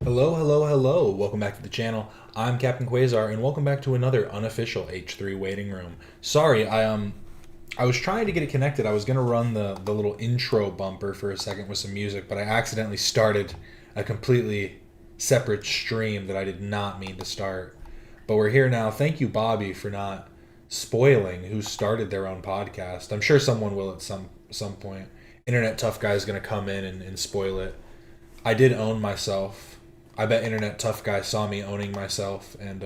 Hello, hello, hello. Welcome back to the channel. I'm Captain Quasar, and welcome back to another unofficial H3 waiting room. Sorry, I was trying to get it connected. I was gonna run the little intro bumper for a second with some music, but I accidentally started a completely separate stream that I did not mean to start. But we're here now. Thank you, Bobby, for not spoiling who started their own podcast. I'm sure someone will at some point. Internet Tough Guy is gonna come in and spoil it. I did own myself. I bet Internet Tough Guy saw me owning myself and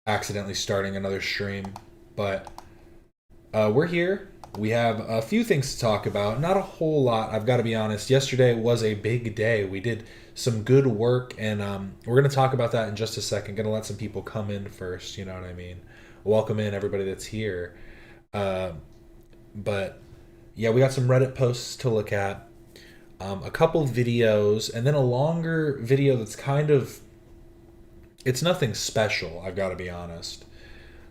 accidentally starting another stream. But we're here. We have a few things to talk about. Not a whole lot, I've got to be honest. Yesterday was a big day. We did some good work, and we're going to talk about that in just a second. Going to let some people come in first, you know what I mean? Welcome in everybody that's here. But yeah, we got some Reddit posts to look at. A couple videos, and then a longer video that's kind of, it's nothing special, I've got to be honest,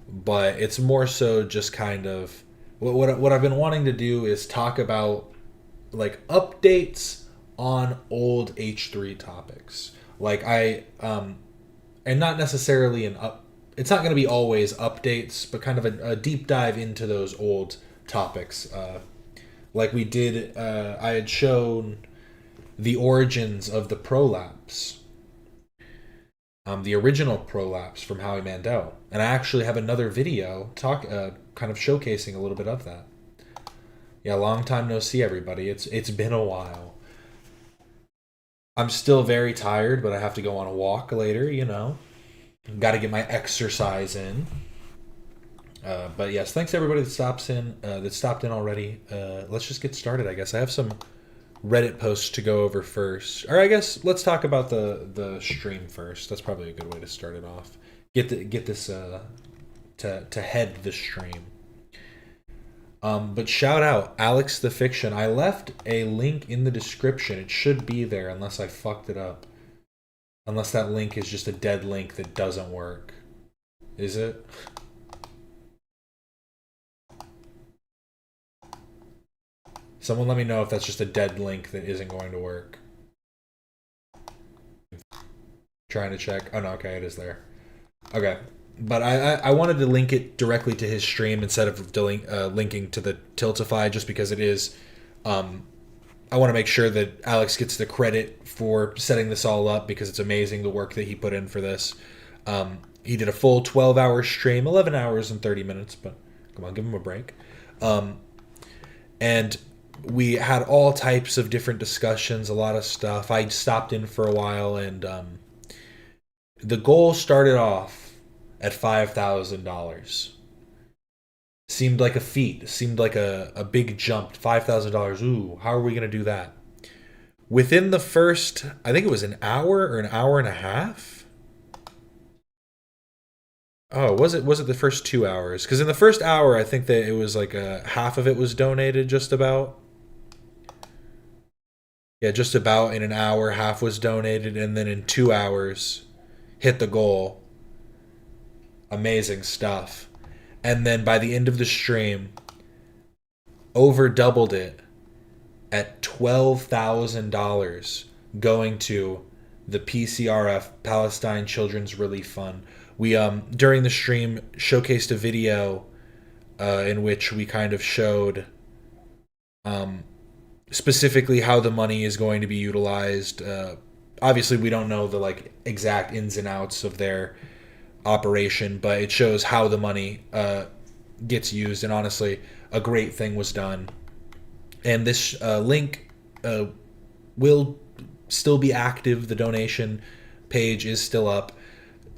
but it's more so just kind of what I've been wanting to do is talk about like updates on old H3 topics. Like and not necessarily it's not going to be always updates, but kind of a deep dive into those old topics. Like we did, I had shown the origins of the prolapse, the original prolapse from Howie Mandel, and I actually have another video kind of showcasing a little bit of that. Yeah, long time no see, everybody. It's been a while. I'm still very tired, but I have to go on a walk later. You know, got to get my exercise in. But yes, thanks to everybody that stopped in already. Let's just get started, I guess. I have some Reddit posts to go over first. Or I guess let's talk about the stream first. That's probably a good way to start it off. Get this to head the stream. But shout out Alex the Fiction. I left a link in the description. It should be there unless I fucked it up. Unless that link is just a dead link that doesn't work. Is it? Someone let me know if that's just a dead link that isn't going to work. Trying to check. Oh no, okay, it is there. Okay. But I wanted to link it directly to his stream instead of linking to the Tiltify, just because it is. I want to make sure that Alex gets the credit for setting this all up, because it's amazing the work that he put in for this. He did a full 12-hour stream, 11 hours and 30 minutes, but come on, give him a break. And we had all types of different discussions, a lot of stuff. I stopped in for a while, and the goal started off at $5,000. Seemed like a feat. Seemed like a big jump. $5,000. Ooh, how are we going to do that? Within the first, I think it was an hour or an hour and a half? Oh, was it the first 2 hours? Because in the first hour, I think that it was like half of it was donated, just about. Yeah, just about in an hour, half was donated, and then in 2 hours, hit the goal. Amazing stuff. And then by the end of the stream, over doubled it at $12,000 going to the PCRF, Palestine Children's Relief Fund. We during the stream showcased a video in which we kind of showed specifically how the money is going to be utilized. Obviously, we don't know the exact ins and outs of their operation, but it shows how the money gets used. And honestly, a great thing was done. And this link will still be active. The donation page is still up.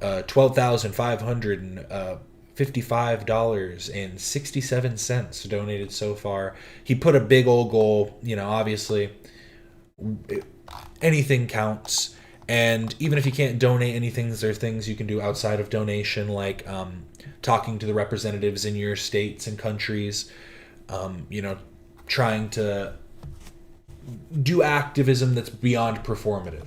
$12,555.67 donated so far. He put a big old goal. You know, obviously, anything counts. And even if you can't donate anything, there are things you can do outside of donation, like talking to the representatives in your states and countries, you know, trying to do activism that's beyond performative.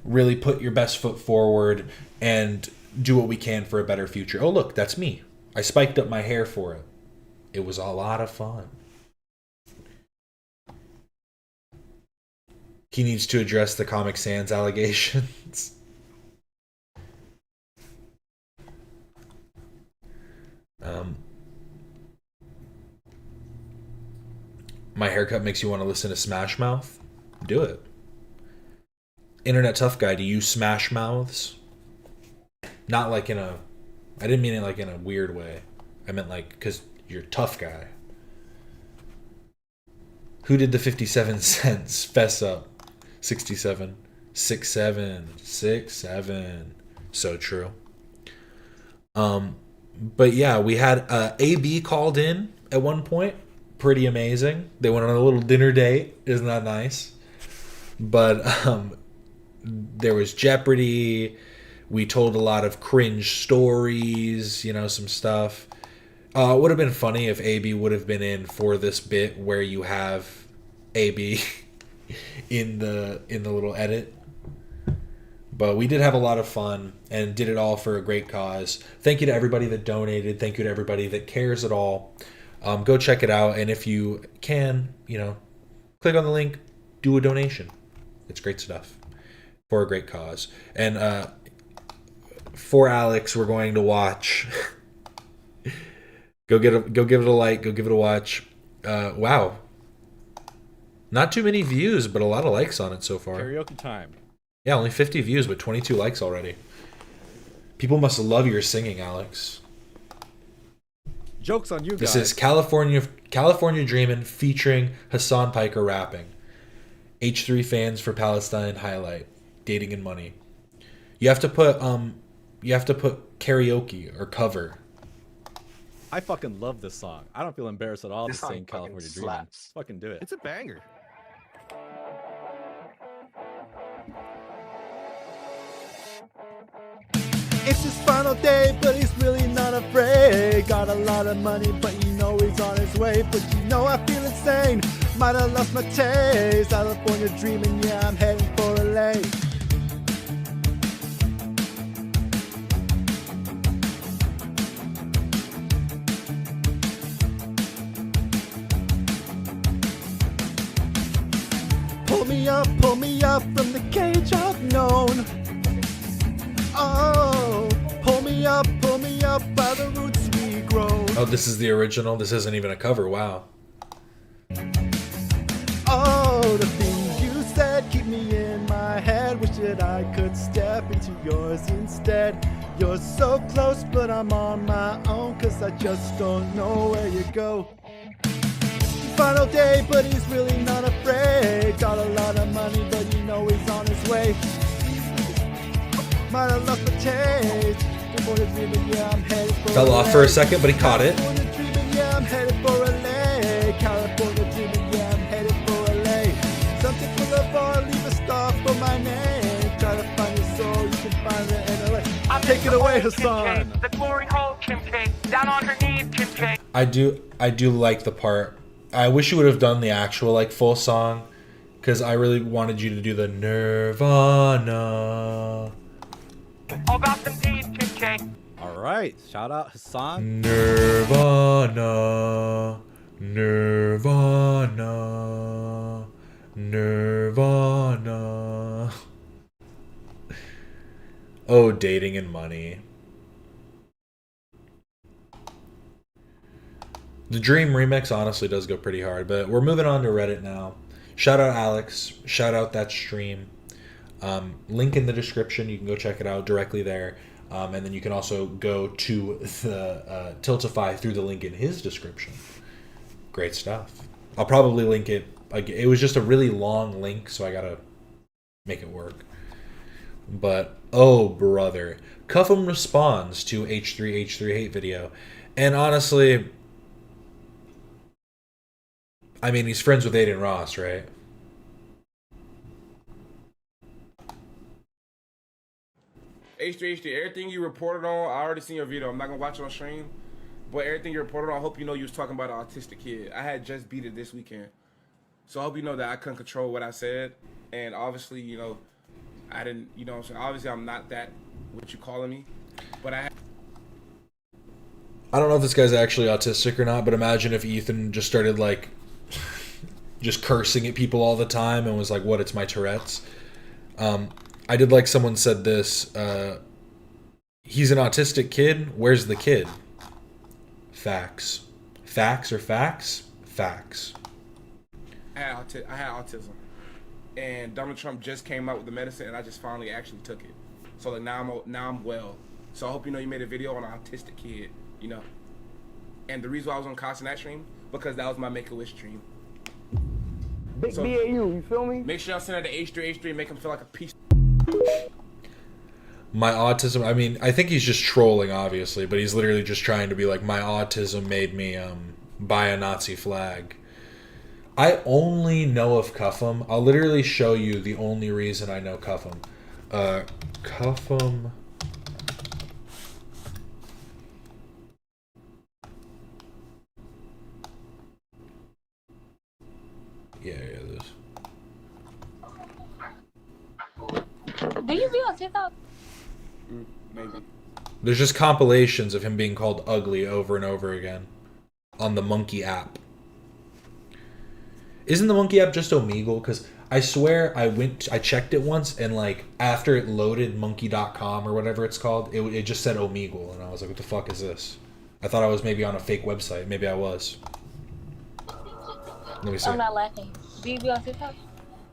Really put your best foot forward and do what we can for a better future. Oh, look, that's me. I spiked up my hair for it. It was a lot of fun. he needs to address the Comic Sans allegations. My haircut makes you want to listen to Smash Mouth? Do it. Internet Tough Guy, do you smash mouths? Not like in a... I didn't mean it like in a weird way. I meant like, because you're a tough guy. Who did the 57 cents? Fess up. 67. 6'7". 6'7". So true. But yeah, we had AB called in at one point. Pretty amazing. They went on a little dinner date. Isn't that nice? But there was Jeopardy. We told a lot of cringe stories, you know, some stuff. It would have been funny if AB would have been in for this bit where you have AB in the little edit. But we did have a lot of fun and did it all for a great cause. Thank you to everybody that donated. Thank you to everybody that cares at all. Go check it out, and if you can, you know, click on the link, do a donation. It's great stuff for a great cause. And for Alex, we're going to watch. Go give it a like. Go give it a watch. Wow, not too many views, but a lot of likes on it so far. Karaoke time. Yeah, only 50 views, but 22 likes already. People must love your singing, Alex. Joke's on you guys. This is California Dreamin' featuring Hassan Piker rapping. H3 fans for Palestine highlight. Dating and money. You have to put karaoke or cover. I fucking love this song. I don't feel embarrassed at all to sing California Dreamin'. Fucking do it. It's a banger. It's his final day, but he's really not afraid. Got a lot of money, but you know he's on his way. But you know I feel insane, might have lost my taste. California dreaming, yeah, I'm heading for LA. Pull me up from the cage I've known. Oh, pull me up by the roots we grow. Oh, this is the original? This isn't even a cover, wow. Oh, the things you said keep me in my head. Wish that I could step into yours instead. You're so close, but I'm on my own, 'cause I just don't know where you go. Final day, but he's really not afraid. Got a lot of money, but you know he's on his way. Might have lost the taste. Dreaming, yeah, I'm headed for Fell off LA. for a second, but he caught it. California dreaming, yeah, I'm headed for LA. California dreaming, yeah, I'm headed for LA. Something Boulevard, leave a star for my name. Try to find your soul, you can find it in LA. Take it away, Hassan. The glory hole, Kim K. Down on her knees, Kim K. I do like the part. I wish you would have done the actual like full song, because I really wanted you to do the Nirvana. All about them deeds, Kim K. All right. Shout out Hassan. Nirvana, Nirvana, Nirvana. Oh, dating and money. The Dream remix honestly does go pretty hard, but we're moving on to Reddit now. Shout out Alex. Shout out that stream. Link in the description. You can go check it out directly there. And then you can also go to the Tiltify through the link in his description. Great stuff. I'll probably link it. Like, it was just a really long link, so I gotta make it work. But, oh brother. Cuffem responds to H3H3 hate video. And honestly, I mean, he's friends with Aiden Ross, right? H3H3, everything you reported on, I already seen your video. I'm not gonna watch it on stream, but everything you reported on, I hope you know you was talking about an autistic kid. I had just beat it this weekend, so I hope you know that I couldn't control what I said, and obviously, you know, I didn't, you know what I'm saying? Obviously, I'm not that, what you calling me, but I don't know if this guy's actually autistic or not, but imagine if Ethan just started, like, just cursing at people all the time and was like, what, it's my Tourette's. I did like someone said this, he's an autistic kid, where's the kid? Facts. Facts or facts? Facts. I had autism, and Donald Trump just came out with the medicine, and I just finally actually took it. So like now I'm well. So I hope you know you made a video on an autistic kid, you know. And the reason why I was on Cost in that stream, because that was my Make-A-Wish stream. Big So, BAU, you feel me? Make sure y'all send her to H3H3 and make him feel like a piece. My autism, I mean, I think he's just trolling, obviously, but he's literally just trying to be like, my autism made me buy a Nazi flag. I only know of Cuffem. I'll literally show you the only reason I know Cuffem. Cuffem. Yeah, this. Do you be on TikTok? Maybe. There's just compilations of him being called ugly over and over again on the Monkey app. Isn't the Monkey app just Omegle? Because I swear I checked it once, and like after it loaded monkey.com or whatever it's called, it just said Omegle, and I was like, what the fuck is this? I thought I was maybe on a fake website. Maybe I was. Let me see. I'm not laughing. Do you be on TikTok?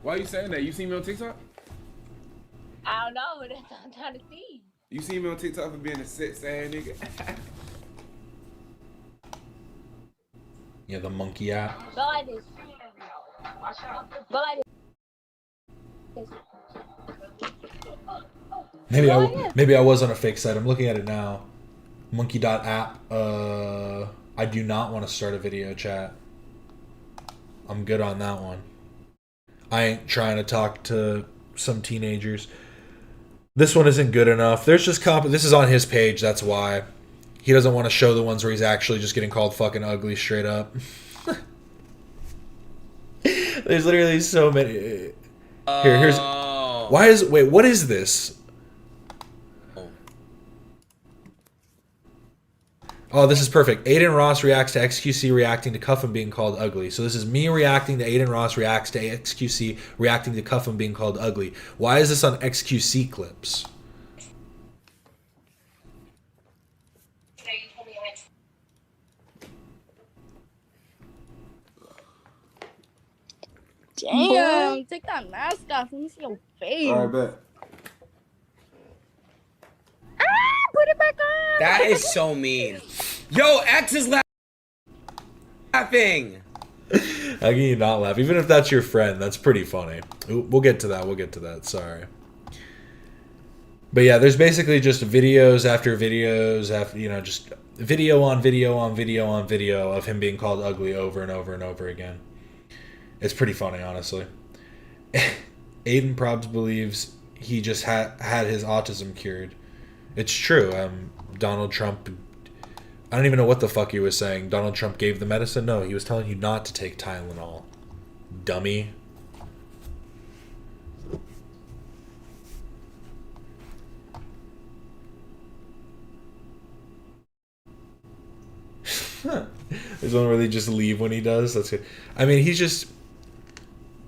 Why are you saying that? You seen me on TikTok? I don't know. That's what I'm trying to see. You seen me on TikTok for being a sad nigga? Yeah, the Monkey app. Go like this. Go like this. Maybe I was on a fake site. I'm looking at it now. Monkey.app. I do not want to start a video chat. I'm good on that one. I ain't trying to talk to some teenagers. This one isn't good enough. There's just this is on his page, that's why. He doesn't want to show the ones where he's actually just getting called fucking ugly straight up. There's literally so many. Here's. Wait, what is this? Oh, this is perfect. Aiden Ross reacts to XQC reacting to Cuffem being called ugly. So this is me reacting to Aiden Ross reacts to XQC reacting to Cuffem being called ugly. Why is this on XQC clips? Damn, take that mask off. Let me see your face. Alright, bet. Put it back on. That is so mean. Yo, X is laughing. How can you not laugh? Even if that's your friend, that's pretty funny. We'll get to that. Sorry. But yeah, there's basically just videos after videos after, you know, just video on video on video on video of him being called ugly over and over and over again. It's pretty funny, honestly. Aiden Probs believes he just had his autism cured. It's true. Donald Trump, I don't even know what the fuck he was saying. Donald Trump gave the medicine? No, he was telling you not to take Tylenol. Dummy. There's one where they just leave when he does. That's good. I mean, he's just...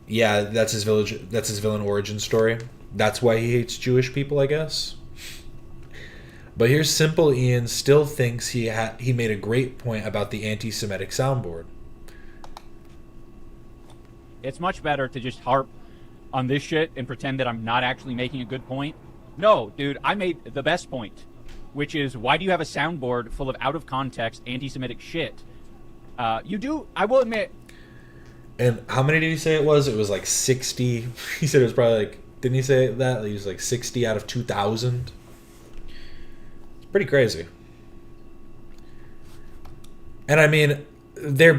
Yeah, that's his villain origin story. That's why he hates Jewish people, I guess. But here's Simple Ian still thinks he made a great point about the anti-Semitic soundboard. It's much better to just harp on this shit and pretend that I'm not actually making a good point. No, dude, I made the best point, which is, why do you have a soundboard full of out-of-context anti-Semitic shit? You do, I will admit. And how many did he say it was? It was like 60. He said it was probably like, didn't he say that? He was like 60 out of 2,000. It's pretty crazy. And I mean, they're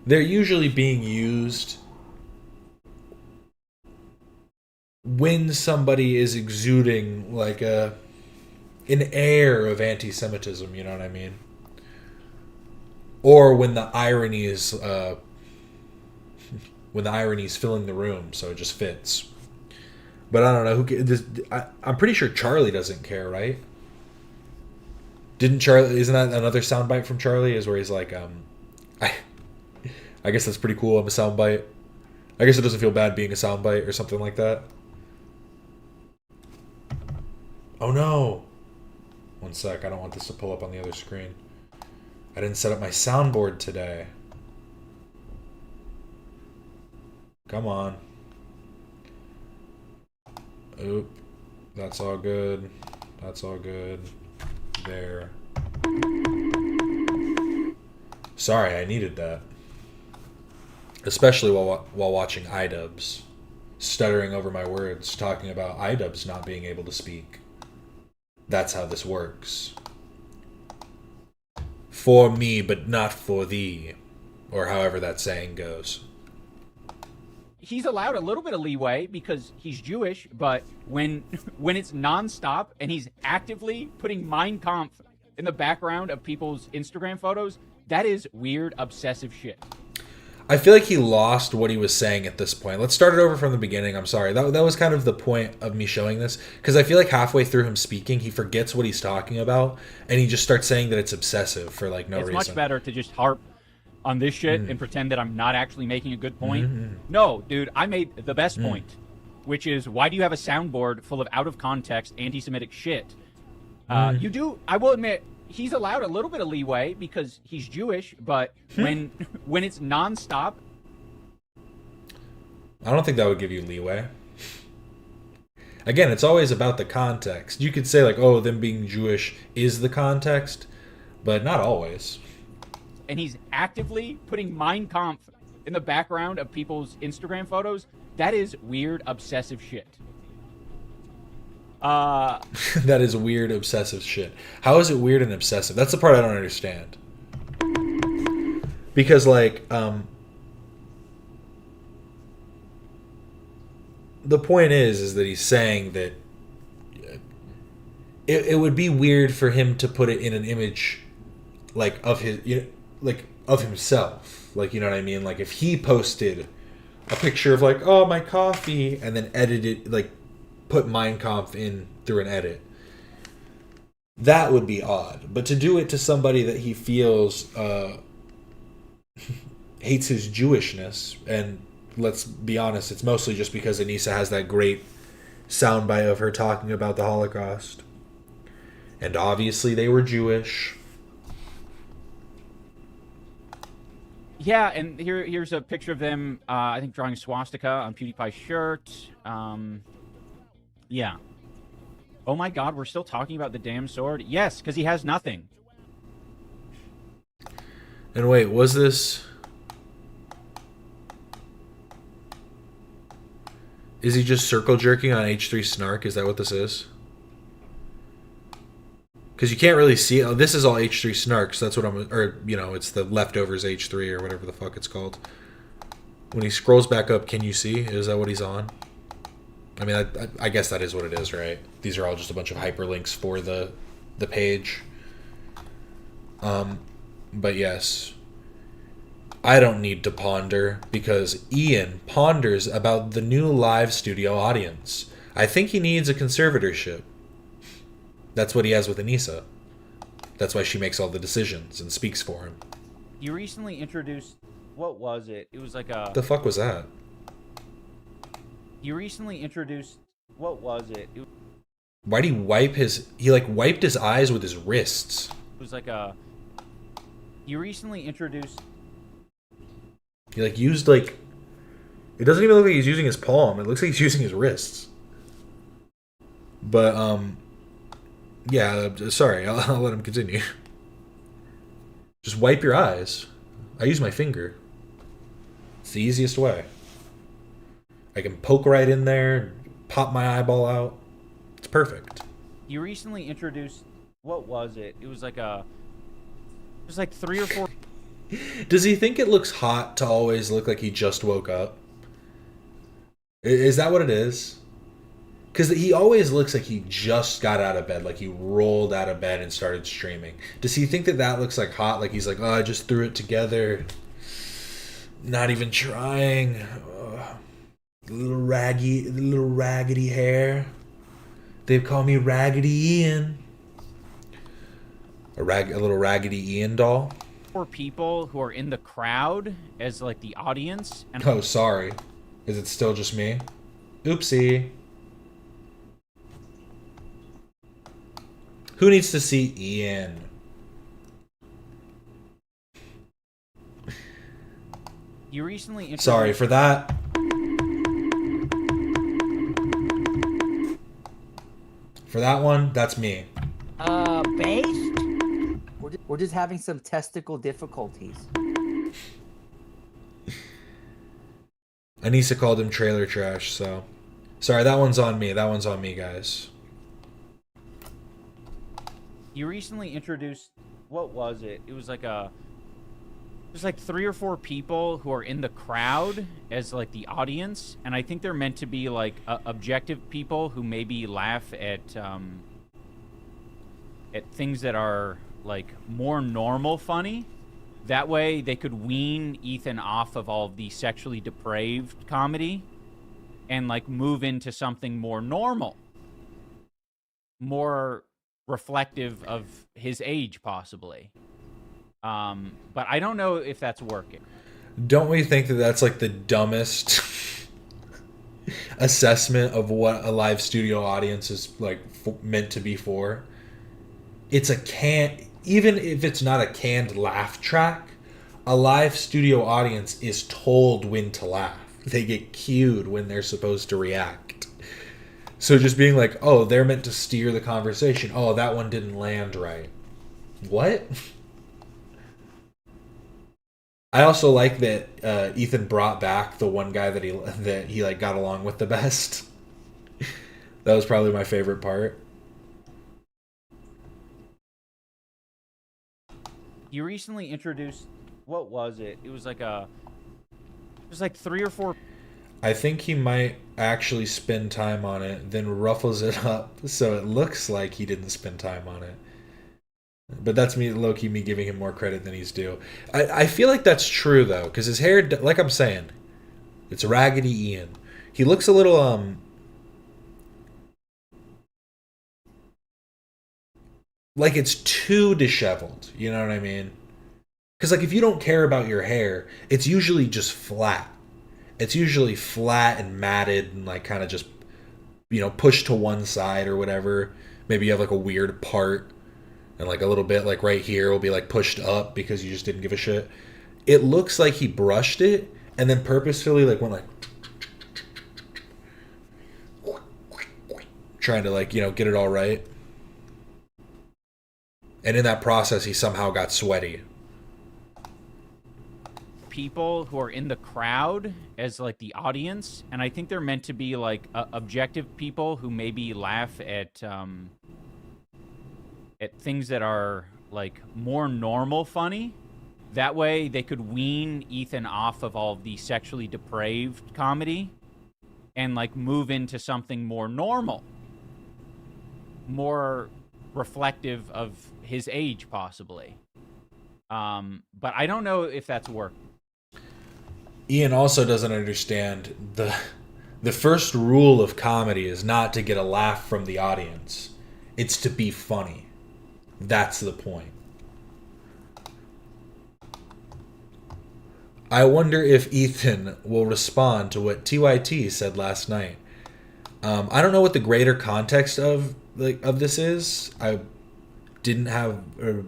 usually being used when somebody is exuding like an air of anti-Semitism, you know what I mean? Or when the irony is filling the room, so it just fits. But I don't know I'm pretty sure Charlie doesn't care, right? Isn't that another soundbite from Charlie? Is where he's like, I guess that's pretty cool. I'm a soundbite. I guess it doesn't feel bad being a soundbite or something like that. Oh no! One sec, I don't want this to pull up on the other screen. I didn't set up my soundboard today. Come on. Oop. That's all good. That's all good. There. Sorry, I needed that. Especially while watching Idubbbz. Stuttering over my words, talking about Idubbbz not being able to speak. That's how this works. For me, but not for thee. Or however that saying goes. He's allowed a little bit of leeway because he's Jewish, but when it's nonstop and he's actively putting Mein Kampf in the background of people's Instagram photos, that is weird, obsessive shit. I feel like he lost what he was saying at this point. Let's start it over from the beginning. I'm sorry. That was kind of the point of me showing this, because I feel like halfway through him speaking, he forgets what he's talking about, and he just starts saying that it's obsessive for like no reason. It's much better to just harp on this shit and pretend that I'm not actually making a good point. No, dude, I made the best point, which is, why do you have a soundboard full of out-of-context anti-Semitic shit? You do, I will admit, he's allowed a little bit of leeway because he's Jewish, but when it's nonstop... I don't think that would give you leeway. Again, it's always about the context. You could say like, oh, them being Jewish is the context, but not always. And he's actively putting Mein Kampf in the background of people's Instagram photos. That is weird, obsessive shit. That is weird, obsessive shit. How is it weird and obsessive? That's the part I don't understand. Because, like, the point is that he's saying that it would be weird for him to put it in an image, like, of his, like, of himself. Like, you know what I mean? Like, if he posted a picture of, like, oh, my coffee, and then edited, like, put Mein Kampf in through an edit, that would be odd. But to do it to somebody that he feels hates his Jewishness, and let's be honest, it's mostly just because Anissa has that great soundbite of her talking about the Holocaust. And obviously they were Jewish. Yeah, and here's a picture of them, I think, drawing a swastika on PewDiePie's shirt. Yeah. Oh my god, we're still talking about the damn sword? Yes, because he has nothing. And wait, was this... Is he just circle jerking on H3 Snark? Is that what this is? Because you can't really see it. Oh, this is all H3 Snark, so that's what I'm... Or, you know, it's the leftovers H3 or whatever the fuck it's called. When he scrolls back up, can you see? Is that what he's on? I mean, I guess that is what it is, right? These are all just a bunch of hyperlinks for the page. But yes. I don't need to ponder, because Ian ponders about the new live studio audience. I think he needs a conservatorship. That's what he has with Anissa. That's why she makes all the decisions and speaks for him. You recently introduced... What was it? It was like a... The fuck was that? You recently introduced... What was it? Why'd he wipe his... He, like, wiped his eyes with his wrists. It was like a... You recently introduced... He, like, used, like... It doesn't even look like he's using his palm. It looks like he's using his wrists. But, yeah, sorry. I'll let him continue. Just wipe your eyes. I use my finger. It's the easiest way. I can poke right in there, pop my eyeball out. It's perfect. You recently introduced... What was it? It was like a... It was like 3 or 4... Does he think it looks hot to always look like he just woke up? Is that what it is? Because he always looks like he just got out of bed, like he rolled out of bed and started streaming. Does he think that that looks like hot? Like he's like, oh, I just threw it together. Not even trying. Little raggedy hair. They call me Raggedy Ian. A little Raggedy Ian doll. 4 people who are in the crowd as like the audience. And Oh, sorry. Is it still just me? Oopsie. Who needs to see Ian? you recently introduced... Sorry for that. For that one, that's me. Based? We're just having some testicle difficulties. Anissa called him trailer trash, so... Sorry, that one's on me. That one's on me, guys. You recently introduced... What was it? It was like a... There's like 3 or 4 people who are in the crowd as like the audience, and I think they're meant to be like objective people who maybe laugh at things that are like more normal funny. That way they could wean Ethan off of all of the sexually depraved comedy and like move into something more normal, more reflective of his age possibly. But I don't know if that's working. Don't we think that that's like the dumbest assessment of what a live studio audience is like meant to be for? It's a even if it's not a canned laugh track, a live studio audience is told when to laugh. They get cued when they're supposed to react. So just being like, oh, they're meant to steer the conversation. Oh, that one didn't land right. What? I also like that Ethan brought back the one guy that he like got along with the best. That was probably my favorite part. You recently introduced... What was it? It was like a... There's like 3 or 4... I think he might actually spend time on it, then ruffles it up so it looks like he didn't spend time on it. But that's me, low-key me giving him more credit than he's due. I feel like that's true, though, because his hair, like I'm saying, it's Raggedy Ian. He looks a little, like it's too disheveled, you know what I mean? Because, like, if you don't care about your hair, it's usually just flat. It's usually flat and matted and, like, kind of just, you know, pushed to one side or whatever. Maybe you have, like, a weird part. And like a little bit like right here will be like pushed up because you just didn't give a shit. It looks like he brushed it and then purposefully like went like trying to like, you know, get it all right. And in that process he somehow got sweaty. People who are in the crowd as like the audience, and I think they're meant to be like objective people who maybe laugh at things that are like more normal funny. That way they could wean Ethan off of all of the sexually depraved comedy and like move into something more normal, more reflective of his age possibly. But I don't know if that's working. Ian also doesn't understand the first rule of comedy is not to get a laugh from the audience. It's to be funny. That's the point. I wonder if Ethan will respond to what TYT said last night. I don't know what the greater context of this is. I didn't have a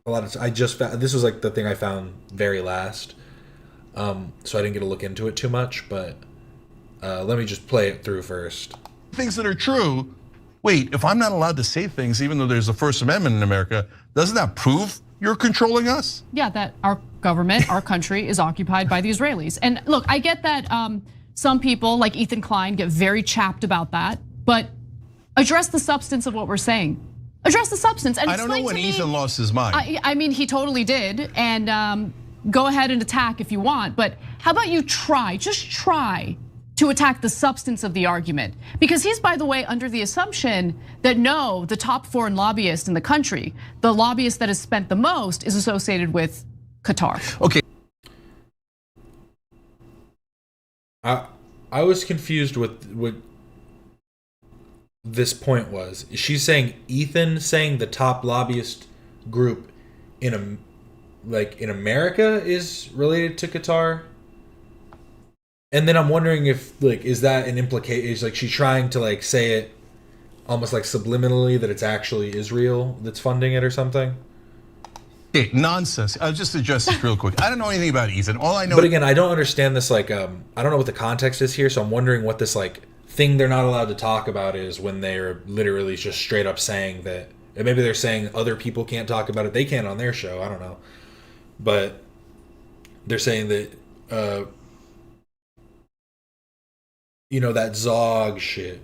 lot of. I just found this was like the thing I found very last. So I didn't get to look into it too much. But let me just play it through first. Things that are true. Wait, if I'm not allowed to say things, even though there's a First Amendment in America, doesn't that prove you're controlling us? Yeah, that our government, our country is occupied by the Israelis. And look, I get that some people like Ethan Klein get very chapped about that, but address the substance of what we're saying. Address the substance. And I don't know when Ethan lost his mind. I mean, he totally did. And go ahead and attack if you want, but how about you try, just try to attack the substance of the argument. Because he's, by the way, under the assumption that no, the top foreign lobbyist in the country, the lobbyist that has spent the most is associated with Qatar. Okay. I was confused with what this point was. She's saying Ethan saying the top lobbyist group in like in America is related to Qatar. And then I'm wondering if like is that an implication? Is like she's trying to like say it almost like subliminally that it's actually Israel that's funding it or something? Hey, nonsense. I'll just address this real quick. I don't know anything about Ethan. All I know. But again, I don't understand this. Like, I don't know what the context is here, so I'm wondering what this like thing they're not allowed to talk about is when they're literally just straight up saying that. And maybe they're saying other people can't talk about it. They can on their show. I don't know. But they're saying that, you know, that Zog shit.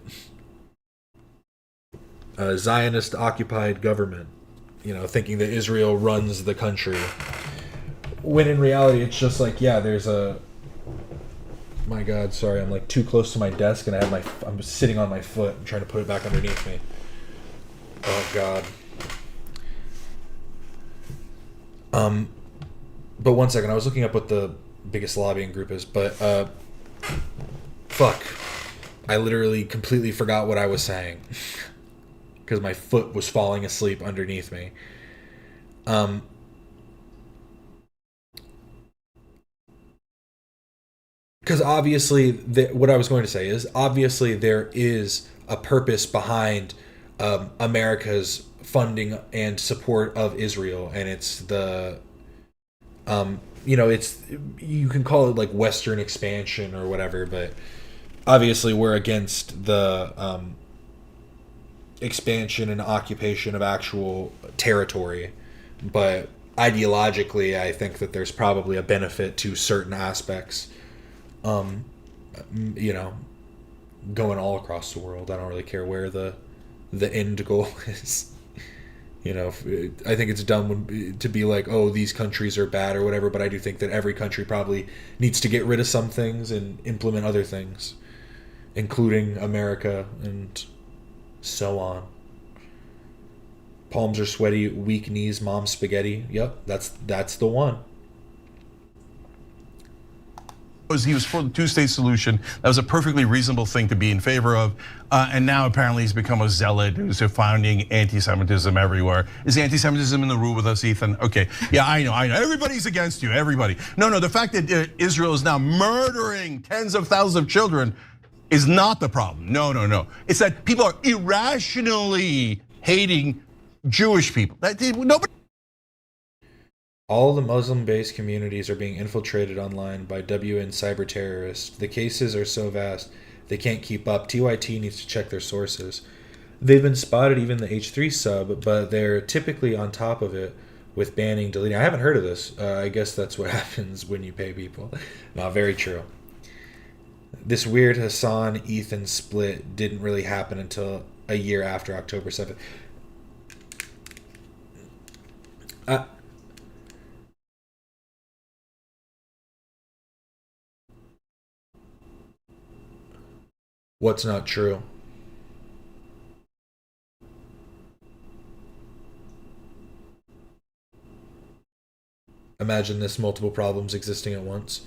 Zionist occupied government. You know, thinking that Israel runs the country. When in reality, it's just like, yeah, there's a... My God, sorry, I'm like too close to my desk and I'm sitting on my foot. I'm trying to put it back underneath me. Oh God. But one second, I was looking up what the biggest lobbying group is, but fuck. I literally completely forgot what I was saying. Because my foot was falling asleep underneath me. Because obviously, what I was going to say is, obviously there is a purpose behind America's funding and support of Israel, and it's the, you know, it's, you can call it like Western expansion or whatever, but obviously we're against the expansion and occupation of actual territory, but ideologically, I think that there's probably a benefit to certain aspects. You know, going all across the world. I don't really care where the end goal is. You know, I think it's dumb to be like, oh, these countries are bad or whatever, but I do think that every country probably needs to get rid of some things and implement other things, including America and so on. Palms are sweaty, weak knees, mom spaghetti. Yep, that's the one. He was for the two-state solution. That was a perfectly reasonable thing to be in favor of. And now apparently he's become a zealot who's finding anti-Semitism everywhere. Is anti-Semitism in the room with us, Ethan? Okay, yeah, I know. Everybody's against you, everybody. No, the fact that Israel is now murdering tens of thousands of children is not the problem. No. It's that people are irrationally hating Jewish people. Nobody. All the Muslim-based communities are being infiltrated online by WN cyber terrorists. The cases are so vast, they can't keep up. TYT needs to check their sources. They've been spotted, even the H3 sub, but they're typically on top of it with banning, deleting. I haven't heard of this. I guess that's what happens when you pay people. Not very true. This weird Hassan-Ethan split didn't really happen until a year after October 7th. What's not true? Imagine this, multiple problems existing at once.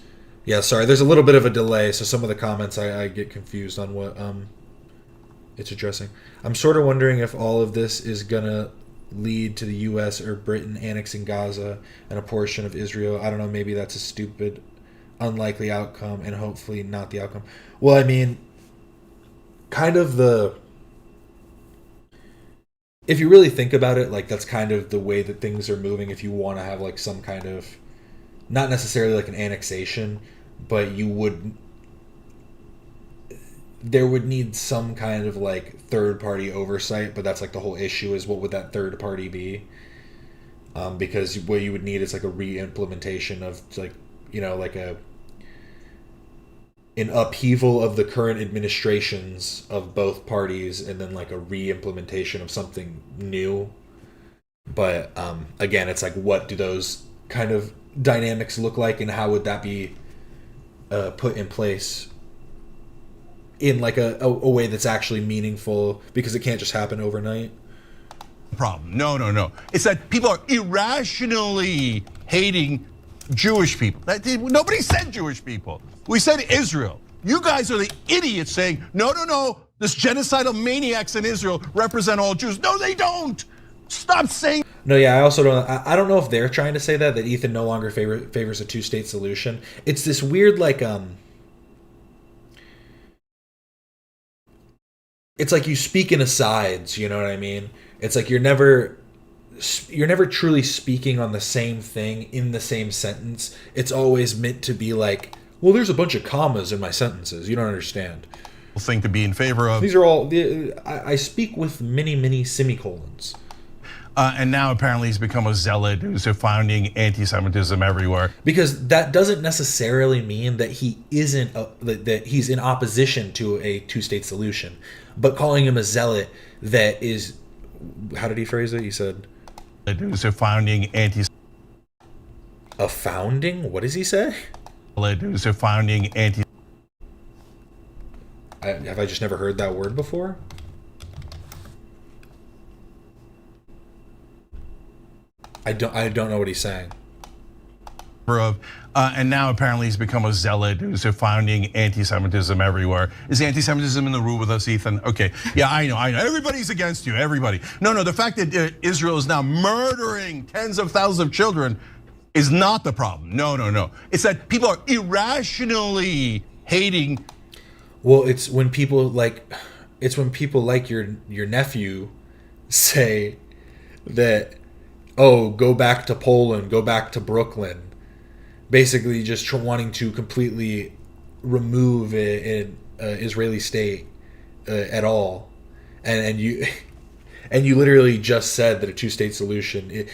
Yeah, sorry, there's a little bit of a delay, so some of the comments I get confused on what it's addressing. I'm sort of wondering if all of this is gonna lead to the US or Britain annexing Gaza and a portion of Israel. I don't know, maybe that's a stupid, unlikely outcome and hopefully not the outcome. Well, I mean, kind of if you really think about it, like that's kind of the way that things are moving. If you want to have like some kind of, not necessarily like an annexation, but there would need some kind of like third party oversight, but that's like the whole issue is what would that third party be? Because what you would need is like a re-implementation of like, you know, like an upheaval of the current administrations of both parties and then like a re-implementation of something new. But again, it's like, what do those kind of dynamics look like and how would that be put in place in like a way that's actually meaningful, because it can't just happen overnight. Problem. No. It's that people are irrationally hating Jewish people. Nobody said Jewish people. We said Israel. You guys are the idiots saying, no, this genocidal maniacs in Israel represent all Jews. No, they don't. Stop saying. No, yeah, I also don't. I don't know if they're trying to say that Ethan no longer favors a two-state solution. It's this weird like It's like you speak in asides. You know what I mean? It's like you're never truly speaking on the same thing in the same sentence. It's always meant to be like, well, there's a bunch of commas in my sentences. You don't understand. Thing to be in favor of. These are all. I speak with many semicolons. And now apparently he's become a zealot who's finding anti-Semitism everywhere. Because that doesn't necessarily mean that he isn't that he's in opposition to a two-state solution, but calling him a zealot that is, how did he phrase it? He said, who's founding anti. A founding? What does he say? Who's founding anti. Have I just never heard that word before? I don't know what he's saying. And now apparently he's become a zealot who's founding anti-Semitism everywhere. Is anti-Semitism in the room with us, Ethan? Okay, yeah, I know. Everybody's against you, everybody. No, the fact that Israel is now murdering tens of thousands of children is not the problem. No. It's that people are irrationally hating. Well, it's when people like your nephew say that, oh, go back to Poland, go back to Brooklyn. Basically just wanting to completely remove an Israeli state at all. And you literally just said that a two-state solution, there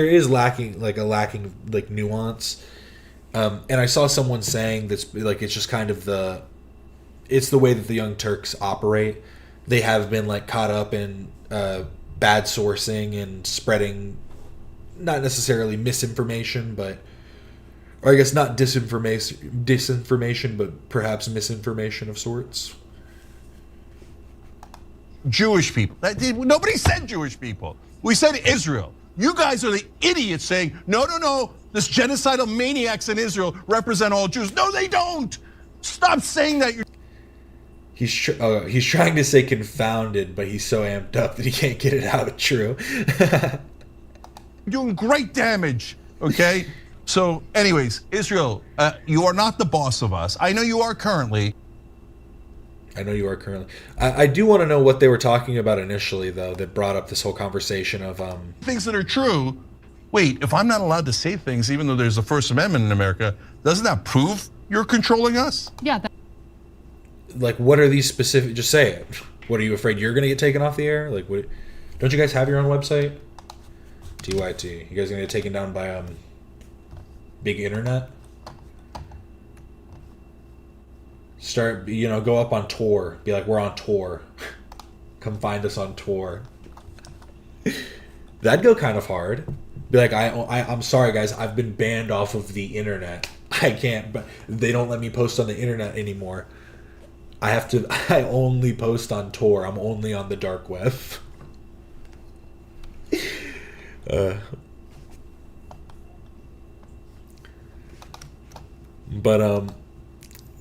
is lacking nuance. And I saw someone saying that's like, it's just kind of it's the way that the Young Turks operate. They have been like caught up in bad sourcing and spreading, not necessarily misinformation, or I guess not disinformation, but perhaps misinformation of sorts. Jewish people. Nobody said Jewish people. We said Israel. You guys are the idiots saying, no, this genocidal maniacs in Israel represent all Jews. No, they don't. Stop saying that. He's trying to say confounded, but he's so amped up that he can't get it out of true. Doing great damage, okay? So anyways, Israel, you are not the boss of us. I know you are currently. I do want to know what they were talking about initially, though, that brought up this whole conversation of things that are true. Wait, if I'm not allowed to say things, even though there's a First Amendment in America, doesn't that prove you're controlling us? Yeah. Like, what are these specific? Just say it. What, are you afraid you're going to get taken off the air? Like, what? Don't you guys have your own website? TYT. You guys going to get taken down by big internet? Start, go up on tour. Be like, we're on tour. Come find us on tour. That'd go kind of hard. Be like, I'm sorry guys, I've been banned off of the internet. I can't, but they don't let me post on the internet anymore. I only post on tour. I'm only on the dark web. But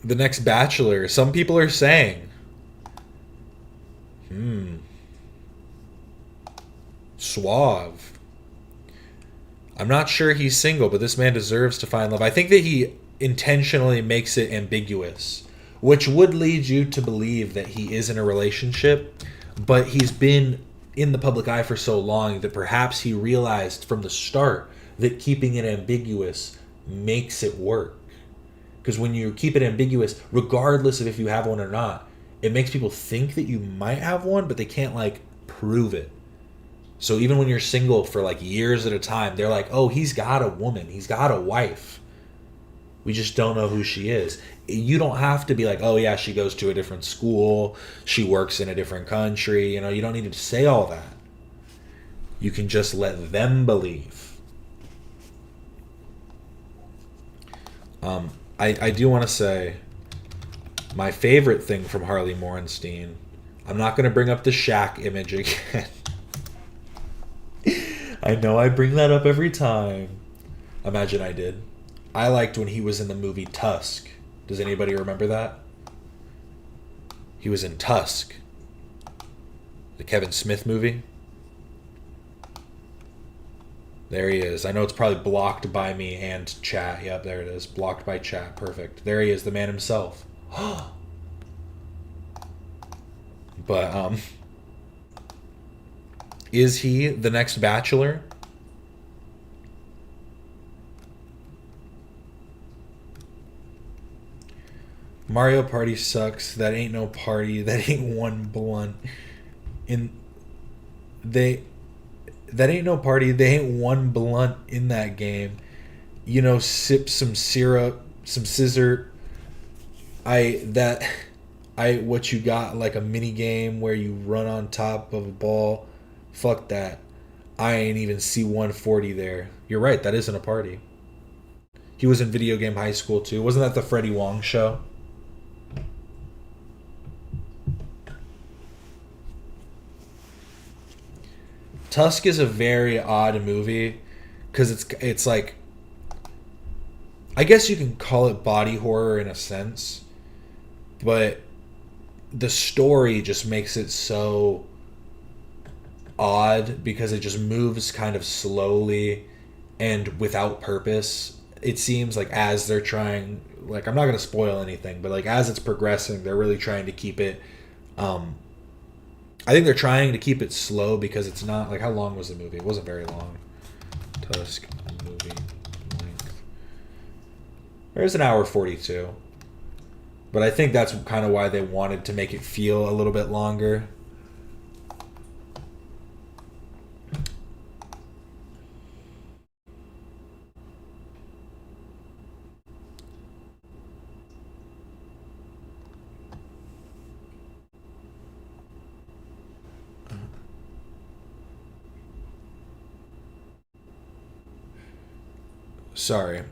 the next Bachelor, some people are saying, suave. I'm not sure he's single, but this man deserves to find love. I think that he intentionally makes it ambiguous, which would lead you to believe that he is in a relationship, but he's been in the public eye for so long that perhaps he realized from the start that keeping it ambiguous makes it work. Because when you keep it ambiguous, regardless of if you have one or not, it makes people think that you might have one, but they can't prove it. So even when you're single for years at a time, they're like, oh, he's got a woman, he's got a wife. We just don't know who she is. You don't have to be like, oh yeah, she goes to a different school, she works in a different country. You don't need to say all that. You can just let them believe. I do want to say my favorite thing from Harley Morenstein. I'm not going to bring up the Shaq image again. I know I bring that up every time. Imagine I did. I liked when he was in the movie Tusk. Does anybody remember that? He was in Tusk. The Kevin Smith movie. There he is. I know it's probably blocked by me and chat. Yep, there it is. Blocked by chat. Perfect. There he is, the man himself. But, is he the next Bachelor? Mario Party sucks. That ain't no party. That ain't one blunt. That ain't no party. They ain't one blunt in that game. You know, sip some syrup, some scissor. What you got, like a mini game where you run on top of a ball. Fuck that. I ain't even see 140 there. You're right, that isn't a party. He was in Video Game High School too. Wasn't that the Freddie Wong show? Tusk is a very odd movie because it's like, I guess you can call it body horror in a sense, but the story just makes it so odd because it just moves kind of slowly and without purpose. It seems like as they're trying, like, I'm not going to spoil anything, but like as it's progressing, they're really trying to keep it, I think they're trying to keep it slow because it's not, like, how long was the movie? It wasn't very long. Tusk movie length. There's an hour 42. But I think that's kind of why they wanted to make it feel a little bit longer. Sorry,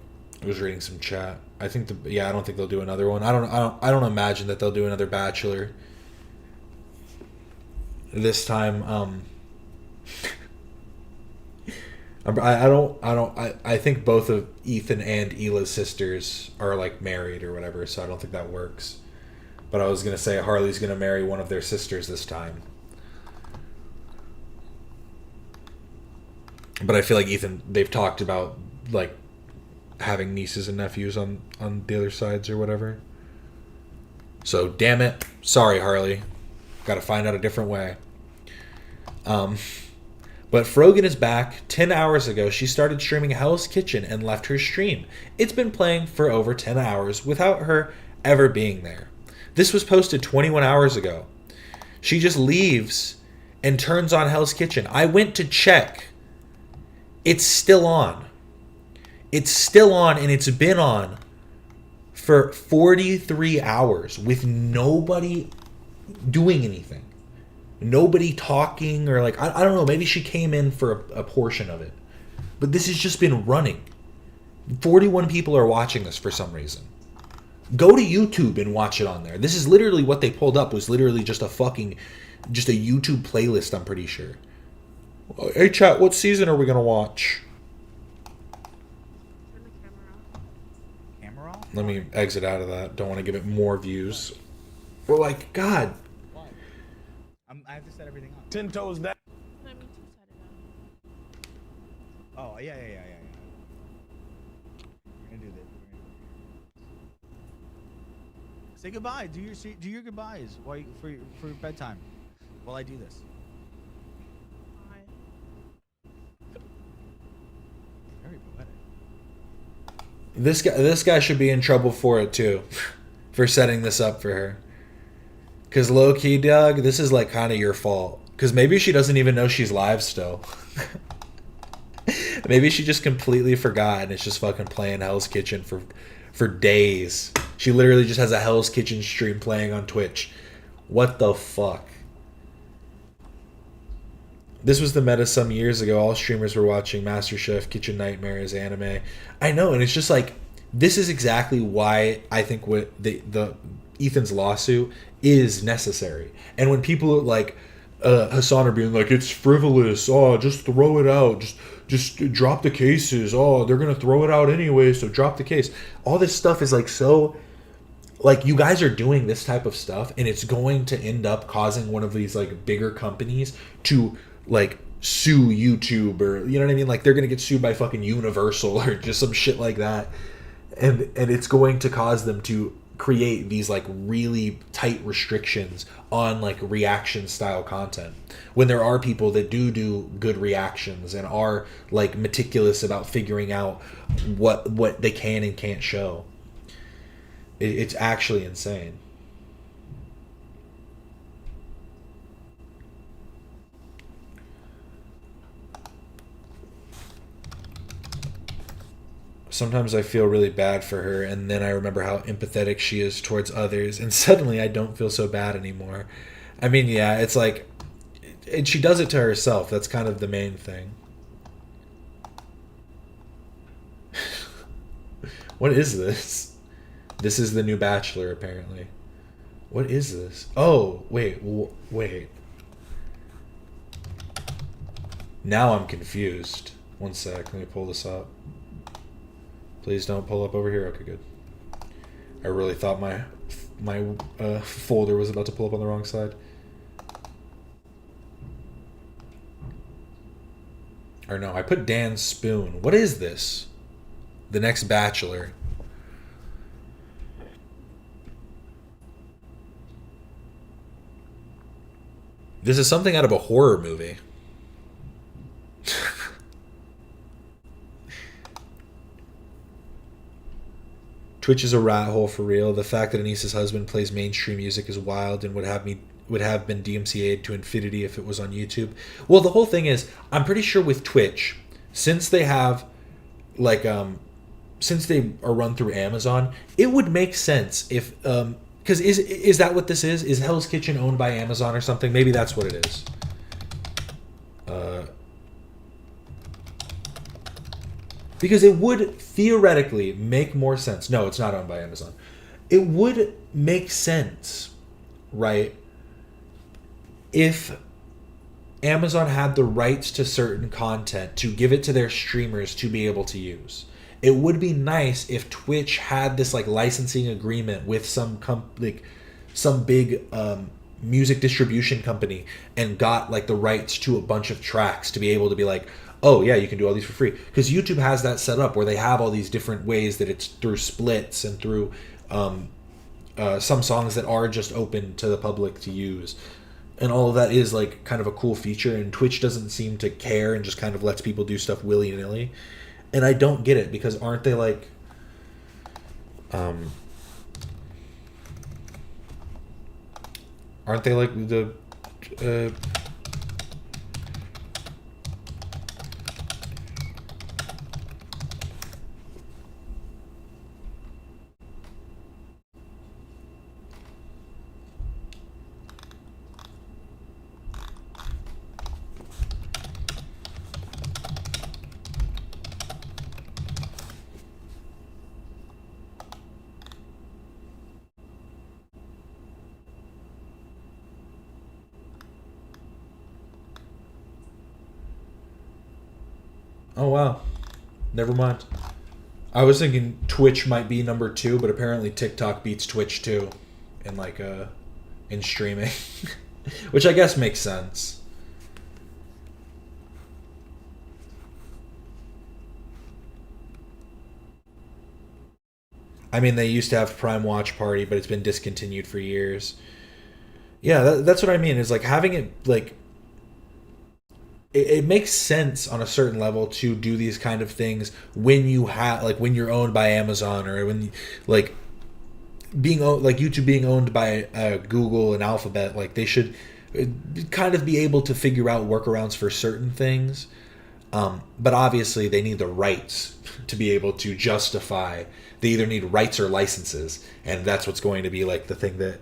I was reading some chat. I think I don't think they'll do another one. I don't imagine that they'll do another Bachelor this time. I think both of Ethan and Hila's sisters are like married or whatever, so I don't think that works. But I was gonna say Harley's gonna marry one of their sisters this time. But I feel like Ethan, they've talked about like having nieces and nephews on the other sides or whatever. So damn it, sorry Harley, got to find out a different way. But Frogan is back. 10 hours ago she started streaming Hell's Kitchen and left her stream. It's been playing for over 10 hours without her ever being there. This was posted 21 hours ago. She just leaves and turns on Hell's Kitchen. I went to check. It's still on. It's still on, and it's been on for 43 hours with nobody doing anything. Nobody talking or like, I don't know, maybe she came in for a portion of it. But this has just been running. 41 people are watching this for some reason. Go to YouTube and watch it on there. This is literally what they pulled up, was literally just a YouTube playlist, I'm pretty sure. Hey chat, what season are we going to watch? Let me exit out of that. Don't want to give it more views. We're like, God. What? I have to set everything up. 10 toes down. Oh, yeah. We're gonna do this. Say goodbye. Do your goodbyes for bedtime while I do this. Very poetic. This guy should be in trouble for it too, for setting this up for her. Cause low key, Doug, this is like kind of your fault. Cause maybe she doesn't even know she's live still. Maybe she just completely forgot and it's just fucking playing Hell's Kitchen for days. She literally just has a Hell's Kitchen stream playing on Twitch. What the fuck? This was the meta some years ago. All streamers were watching MasterChef, Kitchen Nightmares, anime. I know, and it's just like, this is exactly why I think what the Ethan's lawsuit is necessary. And when people like Hassan are being like, it's frivolous, oh, just throw it out, just drop the cases, oh, they're gonna throw it out anyway, so drop the case. All this stuff is like so like, you guys are doing this type of stuff, and it's going to end up causing one of these like bigger companies to like sue YouTube, or you know what I mean? Like, they're gonna get sued by fucking Universal or just some shit like that, and it's going to cause them to create these like really tight restrictions on like reaction style content, when there are people that do good reactions and are like meticulous about figuring out what they can and can't show. It's actually insane. Sometimes I feel really bad for her, and then I remember how empathetic she is towards others, and suddenly I don't feel so bad anymore. I mean, yeah, it's like, and she does it to herself. That's kind of the main thing. What is this? This is the new Bachelor, apparently. What is this? Oh, wait, wait. Now I'm confused. One sec, let me pull this up. Please don't pull up over here. Okay, good. I really thought my folder was about to pull up on the wrong side. Or no, I put Dan Spoon. What is this? The next Bachelor. This is something out of a horror movie. Twitch is a rat hole for real. The fact that Anissa's husband plays mainstream music is wild and would have been DMCA'd to infinity if it was on YouTube. Well, the whole thing is, I'm pretty sure with Twitch, since they have like since they are run through Amazon, it would make sense if because is that what this is? Is Hell's Kitchen owned by Amazon or something? Maybe that's what it is. Because it would theoretically make more sense. No, it's not owned by Amazon. It would make sense, right, if Amazon had the rights to certain content to give it to their streamers to be able to use. It would be nice if Twitch had this like licensing agreement with some big music distribution company and got like the rights to a bunch of tracks to be able to be like, oh yeah, you can do all these for free. Because YouTube has that set up where they have all these different ways that it's through splits and through some songs that are just open to the public to use. And all of that is like kind of a cool feature, and Twitch doesn't seem to care and just kind of lets people do stuff willy-nilly. And I don't get it, because aren't they like the Oh wow, never mind. I was thinking Twitch might be number 2, but apparently TikTok beats Twitch too, in like in streaming, which I guess makes sense. I mean, they used to have Prime Watch Party, but it's been discontinued for years. Yeah, that's what I mean. Is like having it like. It makes sense on a certain level to do these kind of things when you have like when you're owned by Amazon, or when like being like YouTube being owned by Google and Alphabet. Like they should kind of be able to figure out workarounds for certain things, but obviously they need the rights to be able to justify. They either need rights or licenses, and that's what's going to be like the thing that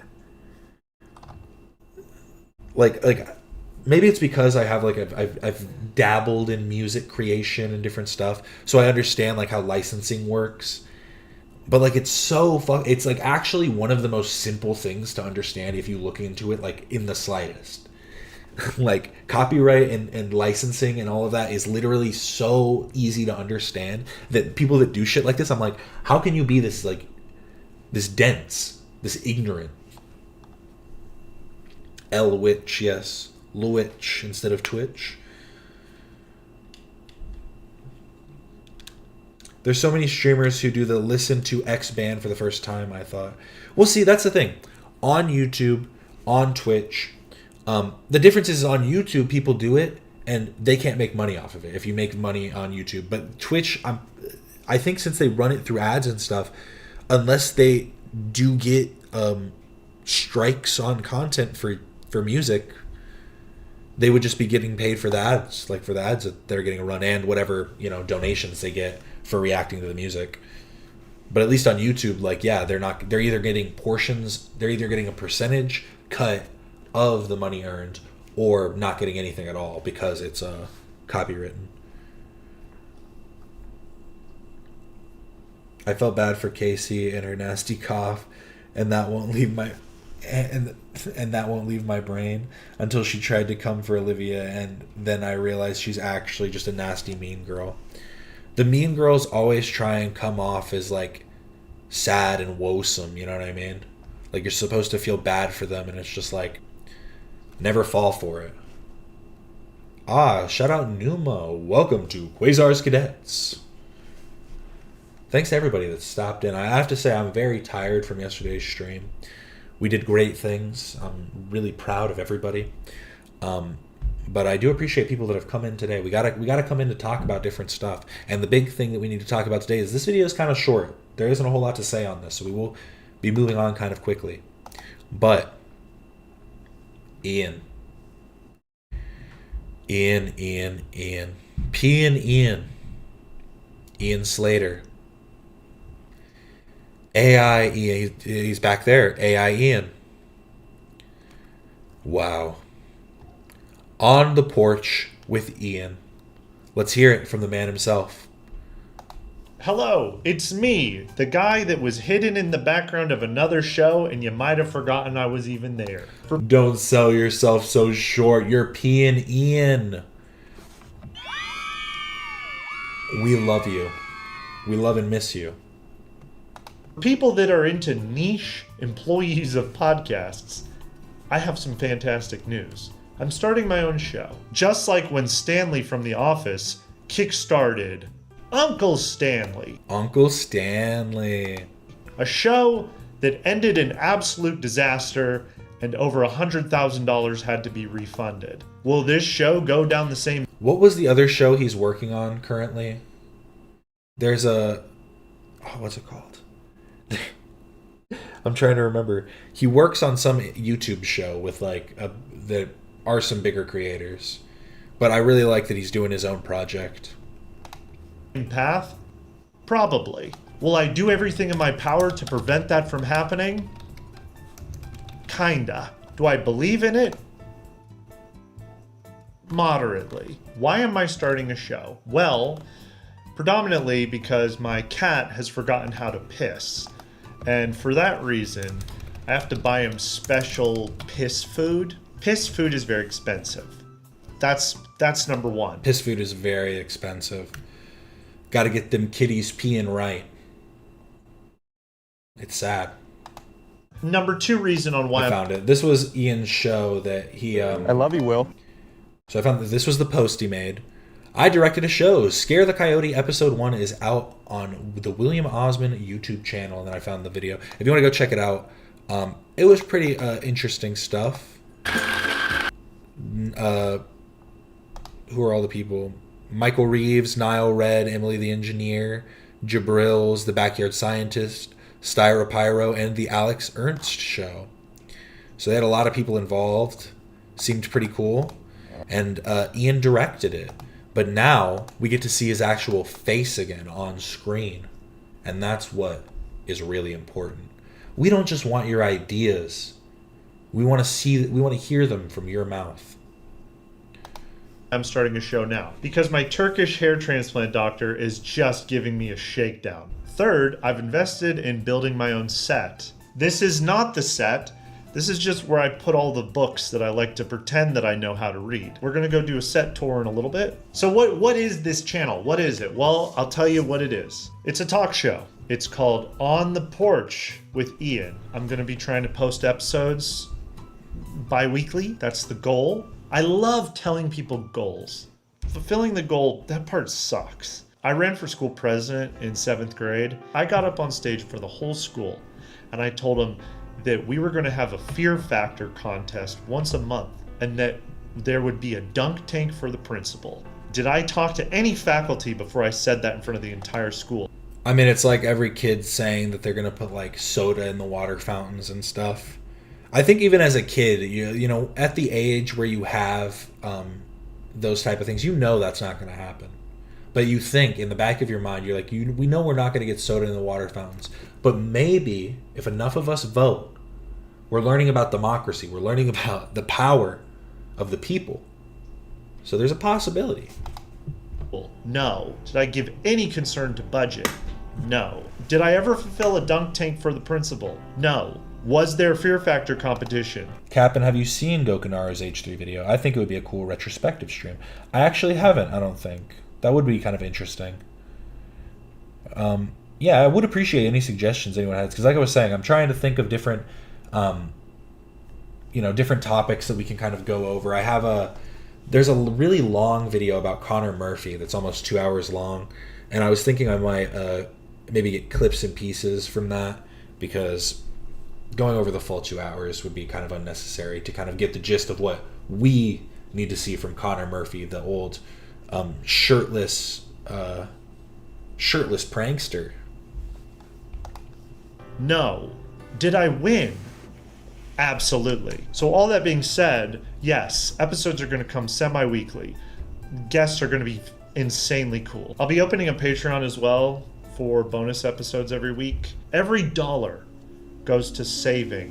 like. Maybe it's because I have like I've dabbled in music creation and different stuff, so I understand like how licensing works. But like it's like actually one of the most simple things to understand if you look into it like in the slightest. Like copyright and licensing and all of that is literally so easy to understand that people that do shit like this, I'm like, how can you be this like this dense? this ignorant. L-witch, yes. Lwitch instead of Twitch. There's so many streamers who do the listen to X band for the first time, I thought. Well, see, that's the thing. On YouTube, on Twitch, the difference is on YouTube, people do it, and they can't make money off of it if you make money on YouTube. But Twitch, I think since they run it through ads and stuff, unless they do get strikes on content for music, they would just be getting paid for the ads, like for the ads that they're getting a run and whatever, donations they get for reacting to the music. But at least on YouTube, like, yeah, they're either getting portions, they're either getting a percentage cut of the money earned or not getting anything at all because it's copywritten. I felt bad for Casey and her nasty cough, and that won't leave my and that won't leave my brain until she tried to come for Olivia, and then I realized she's actually just a nasty mean girl. The mean girls always try and come off as like sad and woesome, you know what I mean? Like you're supposed to feel bad for them, and it's just like, never fall for it. Shout out Numa. Welcome to Quasar's Cadets. Thanks to everybody that stopped in. I have to say I'm very tired from yesterday's stream. We did great things. I'm really proud of everybody. But I do appreciate people that have come in today. We gotta come in to talk about different stuff. And the big thing that we need to talk about today is this video is kind of short. There isn't a whole lot to say on this, so we will be moving on kind of quickly. But Ian. P and Ian Slater. AI Ian, he's back there. AI Ian. Wow. On the porch with Ian. Let's hear it from the man himself. Hello, it's me, the guy that was hidden in the background of another show and you might have forgotten I was even there. Don't sell yourself so short. You're P and Ian. We love you. We love and miss you. People that are into niche employees of podcasts, I have some fantastic news. I'm starting my own show. Just like when Stanley from The Office kickstarted Uncle Stanley. Uncle Stanley. A show that ended in absolute disaster and over $100,000 had to be refunded. Will this show go down the same? What was the other show he's working on currently? There's what's it called? I'm trying to remember. He works on some YouTube show with like that are some bigger creators. But I really like that he's doing his own project. Path? Probably. Will I do everything in my power to prevent that from happening? Kinda. Do I believe in it? Moderately. Why am I starting a show? Well, predominantly because my cat has forgotten how to piss. And for that reason, I have to buy him special piss food. Piss food is very expensive. That's number one. Piss food is very expensive. Got to get them kitties peeing right. It's sad. Number two reason on why I found it. This was Ian's show that he... I love you, Will. So I found that this was the post he made. I directed a show. Scare the Coyote episode 1 is out on the William Osmond YouTube channel. And then I found the video. If you want to go check it out, it was pretty interesting stuff. Who are all the people? Michael Reeves, Niall Red, Emily the Engineer, Jabril's The Backyard Scientist, Styra Pyro, and The Alex Ernst Show. So they had a lot of people involved. Seemed pretty cool. And Ian directed it. But now we get to see his actual face again on screen. And that's what is really important. We don't just want your ideas. We want to hear them from your mouth. I'm starting a show now because my Turkish hair transplant doctor is just giving me a shakedown. Third, I've invested in building my own set. This is not the set. This is just where I put all the books that I like to pretend that I know how to read. We're gonna go do a set tour in a little bit. So what is this channel? What is it? Well, I'll tell you what it is. It's a talk show. It's called On the Porch with Ian. I'm going to be trying to post episodes bi-weekly. That's the goal. I love telling people goals. Fulfilling the goal, that part sucks. I ran for school president in 7th grade. I got up on stage for the whole school and I told them that we were going to have a fear factor contest once a month and that there would be a dunk tank for the principal. Did I talk to any faculty before I said that in front of the entire school? I mean, it's like every kid saying that they're going to put like soda in the water fountains and stuff. I think even as a kid, you know, at the age where you have those type of things, you know that's not going to happen. But you think in the back of your mind, you're like, we know we're not going to get soda in the water fountains. But maybe if enough of us vote, we're learning about democracy. We're learning about the power of the people. So there's a possibility. No. Did I give any concern to budget? No. Did I ever fulfill a dunk tank for the principal? No. Was there a fear factor competition? Captain, have you seen Gokunaru's H3 video? I think it would be a cool retrospective stream. I actually haven't, I don't think. That would be kind of interesting. Yeah, I would appreciate any suggestions anyone has, because like I was saying, I'm trying to think of different, different topics that we can kind of go over. There's a really long video about Connor Murphy that's almost 2 hours long, and I was thinking I might maybe get clips and pieces from that, because going over the full 2 hours would be kind of unnecessary to kind of get the gist of what we need to see from Connor Murphy, the old shirtless prankster. No. Did I win? Absolutely. So all that being said, yes, episodes are going to come semi-weekly. Guests are going to be insanely cool. I'll be opening a Patreon as well for bonus episodes every week. Every dollar goes to saving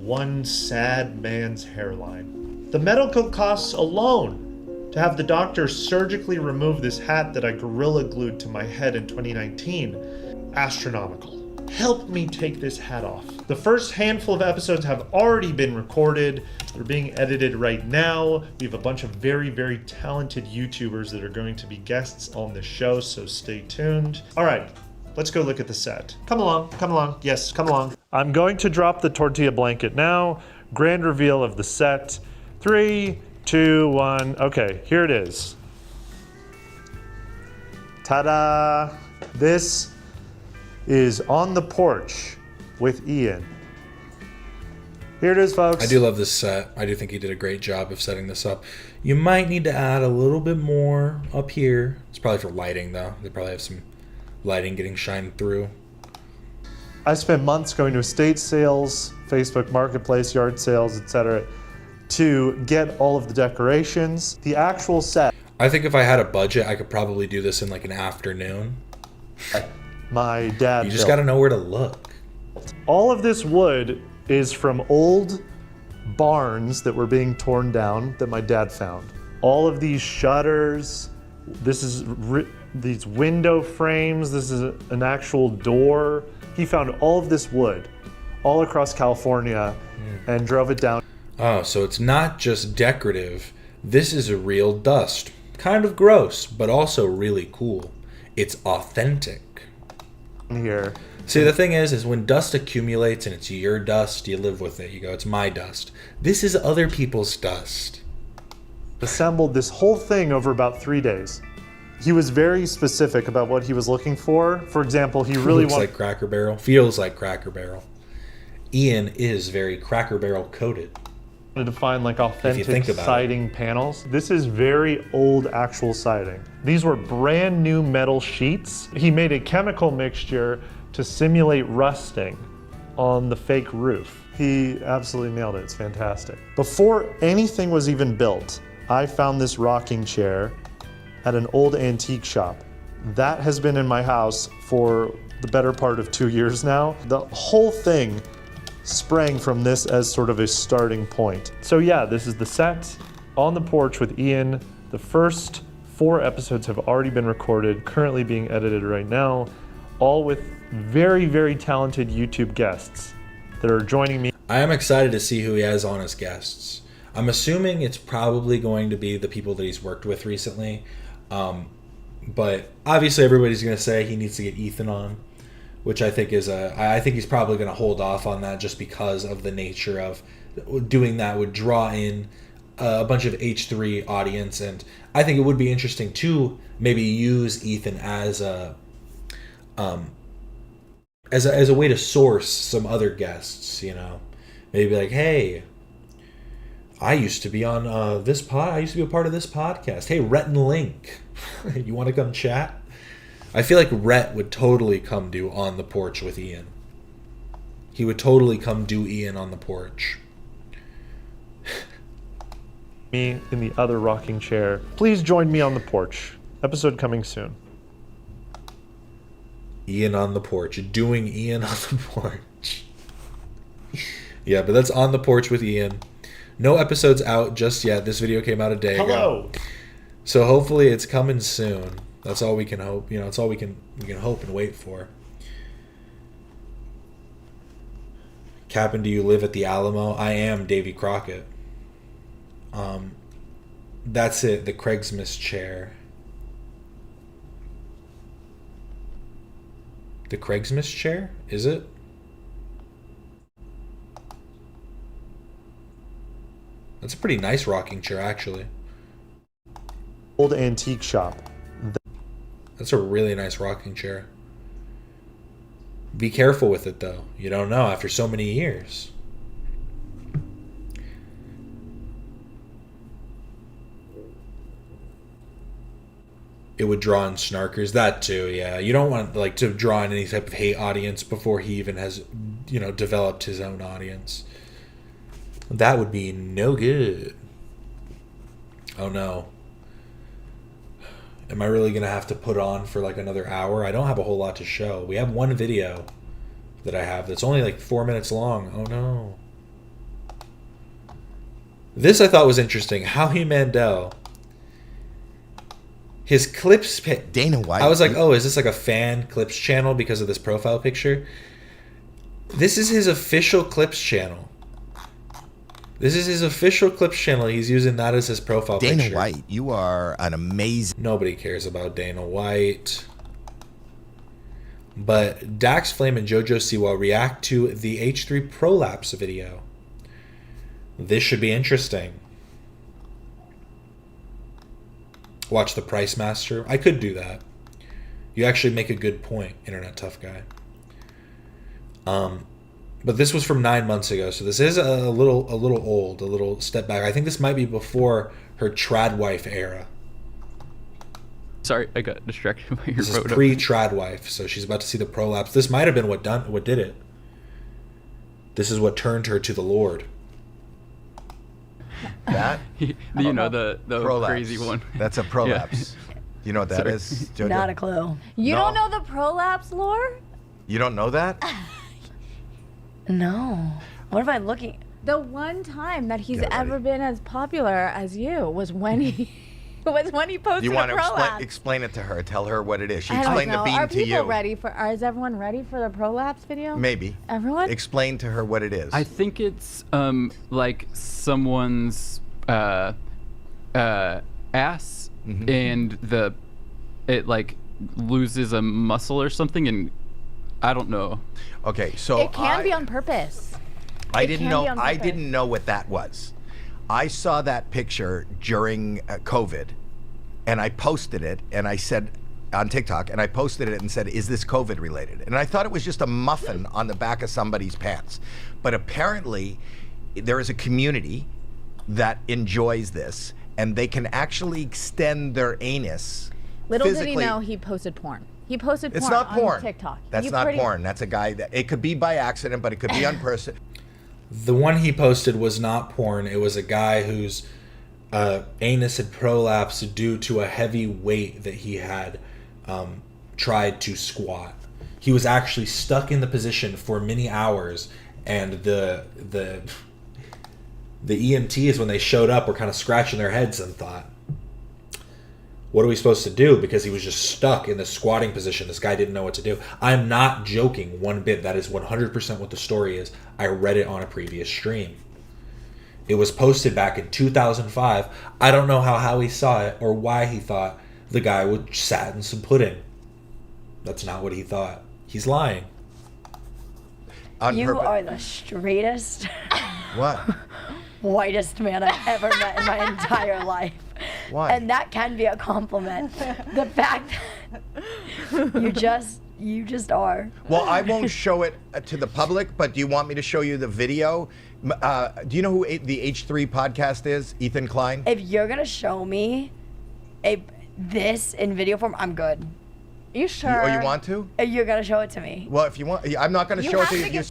one sad man's hairline. The medical costs alone to have the doctor surgically remove this hat that I gorilla glued to my head in 2019, astronomical. Help me take this hat off. The first handful of episodes have already been recorded. They're being edited right now. We have a bunch of very, very talented YouTubers that are going to be guests on the show, so stay tuned. All right, let's go look at the set. Come along, come along. Yes, come along. I'm going to drop the tortilla blanket now. Grand reveal of the set. 3, 2, 1. Okay, here it is. Ta-da! This is On the Porch with Ian. Here it is, folks. I do love this set. I do think he did a great job of setting this up. You might need to add a little bit more up here. It's probably for lighting, though. They probably have some lighting getting shined through. I spent months going to estate sales, Facebook Marketplace, yard sales, etc., to get all of the decorations. The actual set. I think if I had a budget, I could probably do this in like an afternoon. My dad You just got to know where to look. All of this wood is from old barns that were being torn down that my dad found. All of these shutters, this is these window frames, this is an actual door. He found all of this wood all across California and drove it down. Oh, so it's not just decorative. This is a real dust. Kind of gross, but also really cool. It's authentic. Here. See, the thing is when dust accumulates and it's your dust, you live with it. You go, it's my dust. This is other people's dust. Assembled this whole thing over about 3 days. He was very specific about what he was looking for. For example, he really looks like Cracker Barrel. Feels like Cracker Barrel. Ian is very Cracker Barrel coated. To find like authentic siding panels. This is very old actual siding. These were brand new metal sheets. He made a chemical mixture to simulate rusting on the fake roof. He absolutely nailed it. It's fantastic. Before anything was even built, I found this rocking chair at an old antique shop. That has been in my house for the better part of 2 years now. The whole thing sprang from this as sort of a starting point. So yeah, this is the set, On the Porch with Ian. The first 4 episodes have already been recorded, currently being edited right now, all with very, very talented YouTube guests that are joining me. I am excited to see who he has on as guests. I'm assuming it's probably going to be the people that he's worked with recently. But obviously everybody's going to say he needs to get Ethan on. which I think is I think he's probably going to hold off on that just because of the nature of doing that would draw in a bunch of H3 audience, and I think it would be interesting to maybe use Ethan as a way to source some other guests, you know, maybe like, hey, I used to be on this pod. I used to be a part of this podcast. Hey, Rhett and Link, you want to come chat? I feel like Rhett would totally come do On the Porch with Ian. He would totally come do Ian on the porch. Me in the other rocking chair. Please join me on the porch. Episode coming soon. Ian on the porch. Doing Ian on the porch. Yeah, but that's On the Porch with Ian. No episodes out just yet. This video came out a day ago. So hopefully it's coming soon. That's all we can hope. You know, it's all we can hope and wait for. Captain, do you live at the Alamo? I am Davy Crockett. That's it. The Craigslist chair. The Craigslist chair? Is it? That's a pretty nice rocking chair, actually. Old antique shop. That's a really nice rocking chair. Be careful with it, though. You don't know after so many years. It would draw in snarkers. That too, yeah. You don't want like to draw in any type of hate audience before he even has, you know, developed his own audience. That would be no good. Oh no. Am I really going to have to put on for like another hour? I don't have a whole lot to show. We have one video that I have that's only like 4 minutes long. Oh no. This I thought was interesting. Howie Mandel. His clips... Dana White. I was like, oh, is this like a fan clips channel because of this profile picture? This is his official clips channel. This is his official clips channel. He's using that as his profile picture. Dana White, you are an amazing... Nobody cares about Dana White. But Dax Flame and JoJo Siwa react to the H3 Prolapse video. This should be interesting. Watch the Pricemaster. I could do that. You actually make a good point, Internet Tough Guy. But this was from 9 months ago, so this is a little old, a little step back. I think this might be before her trad wife era. Sorry, I got distracted by your This is photo. pre-trad wife, so she's about to see the prolapse. This might have been what did it. This is what turned her to the Lord. That? You know, the prolapse. crazy one. That's a prolapse. You know what that is, JoJo? Not a clue. You No. don't know the prolapse lore? You don't know that? No. What am I looking? The one time that he's Get ever been as popular as you was when he posted You want a to prolapse. explain it to her. Tell her what it is. She I don't explained the know. beam Are to people you. ready for? Is everyone ready for the prolapse video? Maybe. Everyone? Explain to her what it is. I think it's like someone's ass, Mm-hmm. and it like loses a muscle or something, and I don't know. Okay, so It can be on purpose. I It didn't can know. be on I purpose. didn't know what that was. I saw that picture during COVID, and I posted it, and I said on TikTok, and I posted it and said, "Is this COVID related?" And I thought it was just a muffin on the back of somebody's pants, but apparently, there is a community that enjoys this, and they can actually extend their anus. Little did he physically. know he posted porn. He posted porn It's not porn. on TikTok. That's You not pretty- porn. That's a guy that it could be by accident, but it could be on person. The one he posted was not porn. It was a guy whose anus had prolapsed due to a heavy weight that he had tried to squat. He was actually stuck in the position for many hours, and the EMTs, when they showed up, were kind of scratching their heads and thought, what are we supposed to do? Because he was just stuck in the squatting position. This guy didn't know what to do. I'm not joking one bit. That is 100% what the story is. I read it on a previous stream. It was posted back in 2005. I don't know how Howie saw it or why he thought the guy would sat in some pudding. That's not what he thought. He's lying. On You purpose. are the straightest, What? whitest man I've ever met in my entire life. Why? And that can be a compliment. The fact that you just are. Well, I won't show it to the public, but do you want me to show you the video? Do you know who the H3 podcast is? Ethan Klein? If you're gonna show me this in video form, I'm good. You sure? Oh, you want to? You're gonna show it to me. Well, if you want, I'm not going to show it to you.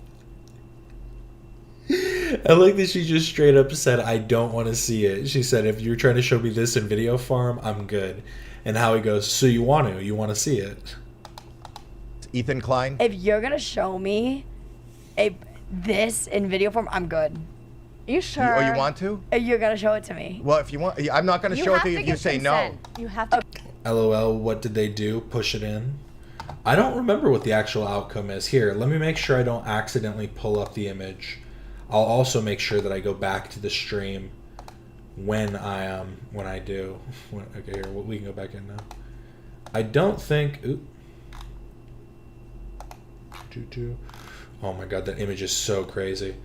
I like that she just straight up said, I don't want to see it. She said, if you're trying to show me this in video form, I'm good. And Howie goes, so you want to see it. Ethan Klein? If you're gonna show me this in video form, I'm good. You sure? Oh, you want to? You're gonna show it to me. Well, if you want, I'm not going to show it to you if you say no. You have to. LOL, what did they do? Push it in? I don't remember what the actual outcome is. Here, let me make sure I don't accidentally pull up the image. I'll also make sure that I go back to the stream when I do. Okay, here, we can go back in now. I don't think... Oh my god, that image is so crazy.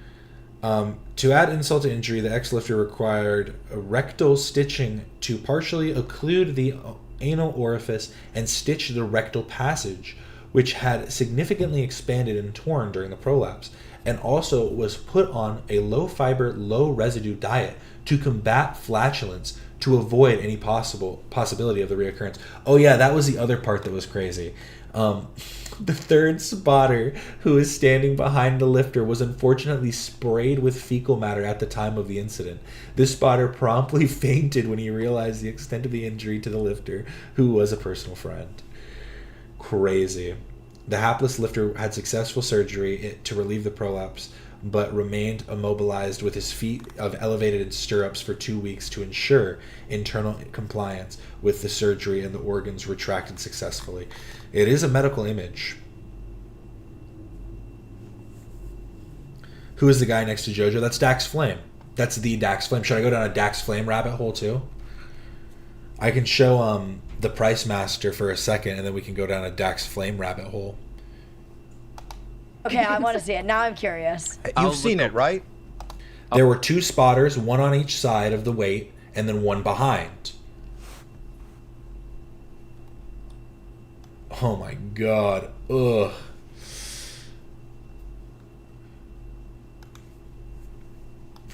To add insult to injury, the ex-lifter required rectal stitching to partially occlude the anal orifice and stitch the rectal passage, which had significantly expanded and torn during the prolapse, and also was put on a low-fiber, low-residue diet to combat flatulence to avoid any possibility of the reoccurrence. Oh yeah, that was the other part that was crazy. The third spotter who was standing behind the lifter was unfortunately sprayed with fecal matter at the time of the incident. This spotter promptly fainted when he realized the extent of the injury to the lifter, who was a personal friend. Crazy. The hapless lifter had successful surgery to relieve the prolapse, but remained immobilized with his feet elevated in stirrups for 2 weeks to ensure internal compliance with the surgery and the organs retracted successfully. It is a medical image. Who is the guy next to JoJo? That's Dax Flame. That's the Dax Flame. Should I go down a Dax Flame rabbit hole too? I can show the Pricemaster for a second, and then we can go down a Dax Flame rabbit hole. Okay, I want to see it. Now I'm curious. You've seen it, right? There were 2 spotters, one on each side of the weight, and then one behind. Oh my god. Ugh.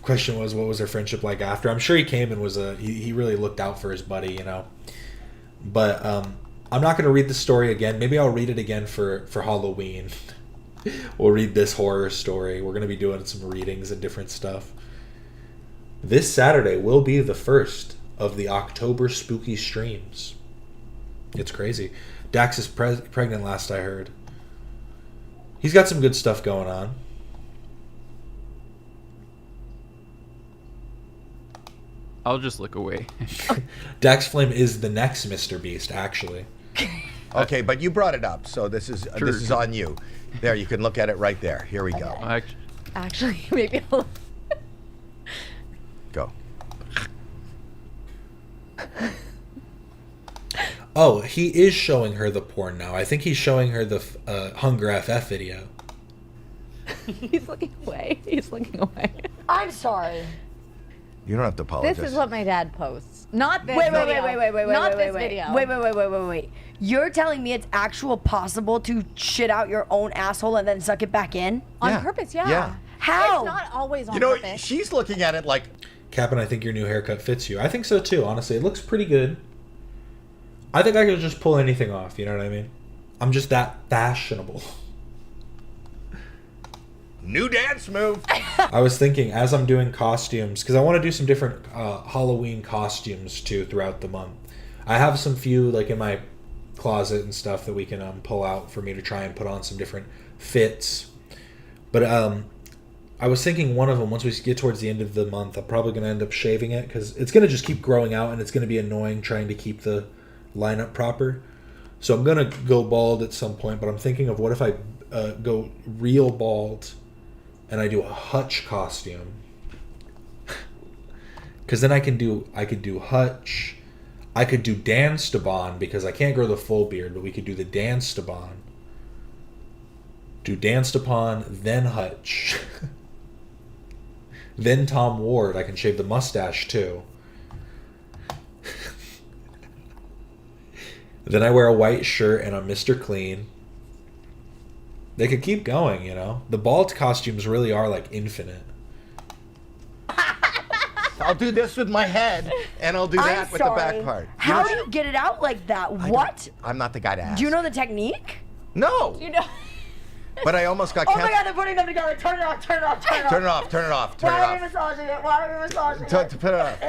Question was, what was their friendship like after? I'm sure he came and was he really looked out for his buddy, you know. But I'm not going to read the story again. Maybe I'll read it again for Halloween. We'll read this horror story. We're going to be doing some readings and different stuff. This Saturday will be the first of the October spooky streams. It's crazy. Dax is pregnant last I heard. He's got some good stuff going on. I'll just look away. Dax Flame is the next Mr. Beast, actually. Okay, but you brought it up, so this is on you. There, you can look at it right there. Here we go. Actually, maybe I'll... Go. Oh, he is showing her the porn now. I think he's showing her the Hunger FF video. He's looking away. He's looking away. I'm sorry. You don't have to apologize. This is what my dad posts. Not this Wait, video. Not this video. Wait. You're telling me it's actual possible to shit out your own asshole and then suck it back in? On purpose, yeah. Yeah. How? It's not always on You know, purpose. she's looking at it like... Captain, I think your new haircut fits you. I think so too, honestly. It looks pretty good. I think I could just pull anything off, you know what I mean? I'm just that fashionable. New dance move. I was thinking, as I'm doing costumes, because I want to do some different Halloween costumes too throughout the month. I have some few like in my closet and stuff that we can pull out for me to try and put on some different fits. But I was thinking one of them, once we get towards the end of the month, I'm probably going to end up shaving it because it's going to just keep growing out and it's going to be annoying trying to keep the lineup proper. So I'm going to go bald at some point, but I'm thinking of what if I go real bald and I do a Hutch costume. Because then I could do Hutch. I could do Dan Staban because I can't grow the full beard, but we could do the Dan Staban. Do Danced Upon, then Hutch. Then Tom Ward. I can shave the mustache too. Then I wear a white shirt and I'm Mr. Clean. They could keep going, you know? The bald costumes really are like infinite. I'll do this with my head, and I'll do that with the back part. How do you get it out like that? What? I'm not the guy to ask. Do you know the technique? No. Do you know? But I almost got Oh canceled. my God, they're putting them together. Turn it off, turn it off, turn it off. Turn it off, turn it off, turn it Why are off. we massaging it? Why are we massaging it? To put it off.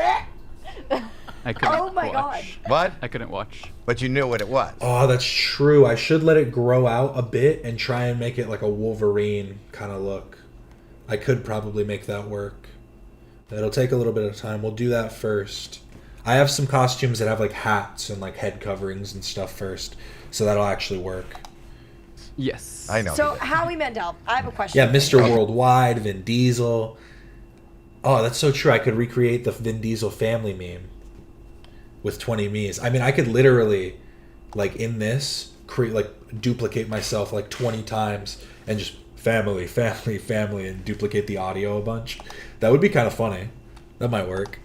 I couldn't Oh my watch. What? I couldn't watch. But you knew what it was. Oh, that's true. I should let it grow out a bit and try and make it like a Wolverine kind of look. I could probably make that work. It'll take a little bit of time. We'll do that first. I have some costumes that have like hats and like head coverings and stuff first, so that'll actually work. Yes. I know. So, Howie Mandel, I have a question. Yeah, Mr. Worldwide, Vin Diesel. Oh, that's so true. I could recreate the Vin Diesel family meme with 20 me's. I mean, I could literally, like in this, create like duplicate myself like 20 times and just family, family, family, and duplicate the audio a bunch. That would be kind of funny. That might work.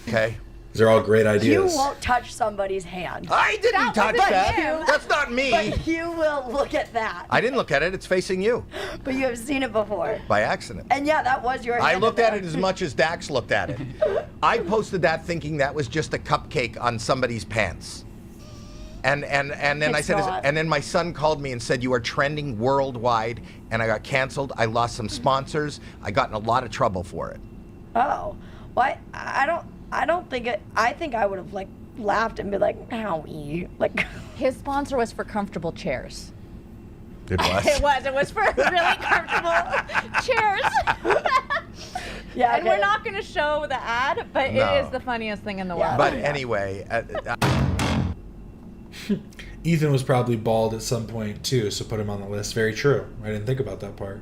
Okay. These are all great ideas. You won't touch somebody's hand. I didn't touch that. That's not me. But you will look at that. I didn't look at it. It's facing you. But you have seen it before. By accident. And yeah, that was your hand. I looked at it as much as Dax looked at it. I posted that thinking that was just a cupcake on somebody's pants. And then I said, and then my son called me and said, you are trending worldwide, and I got canceled. I lost some sponsors. I got in a lot of trouble for it. Oh, well, I don't think it. I think I would have like laughed and be like, Howie, like. His sponsor was for comfortable chairs. It was. It was for really comfortable chairs. Yeah, and we're not going to show the ad, but No. it is the funniest thing in the world. But anyway. Ethan was probably bald at some point too, so put him on the list. Very true. I didn't think about that part.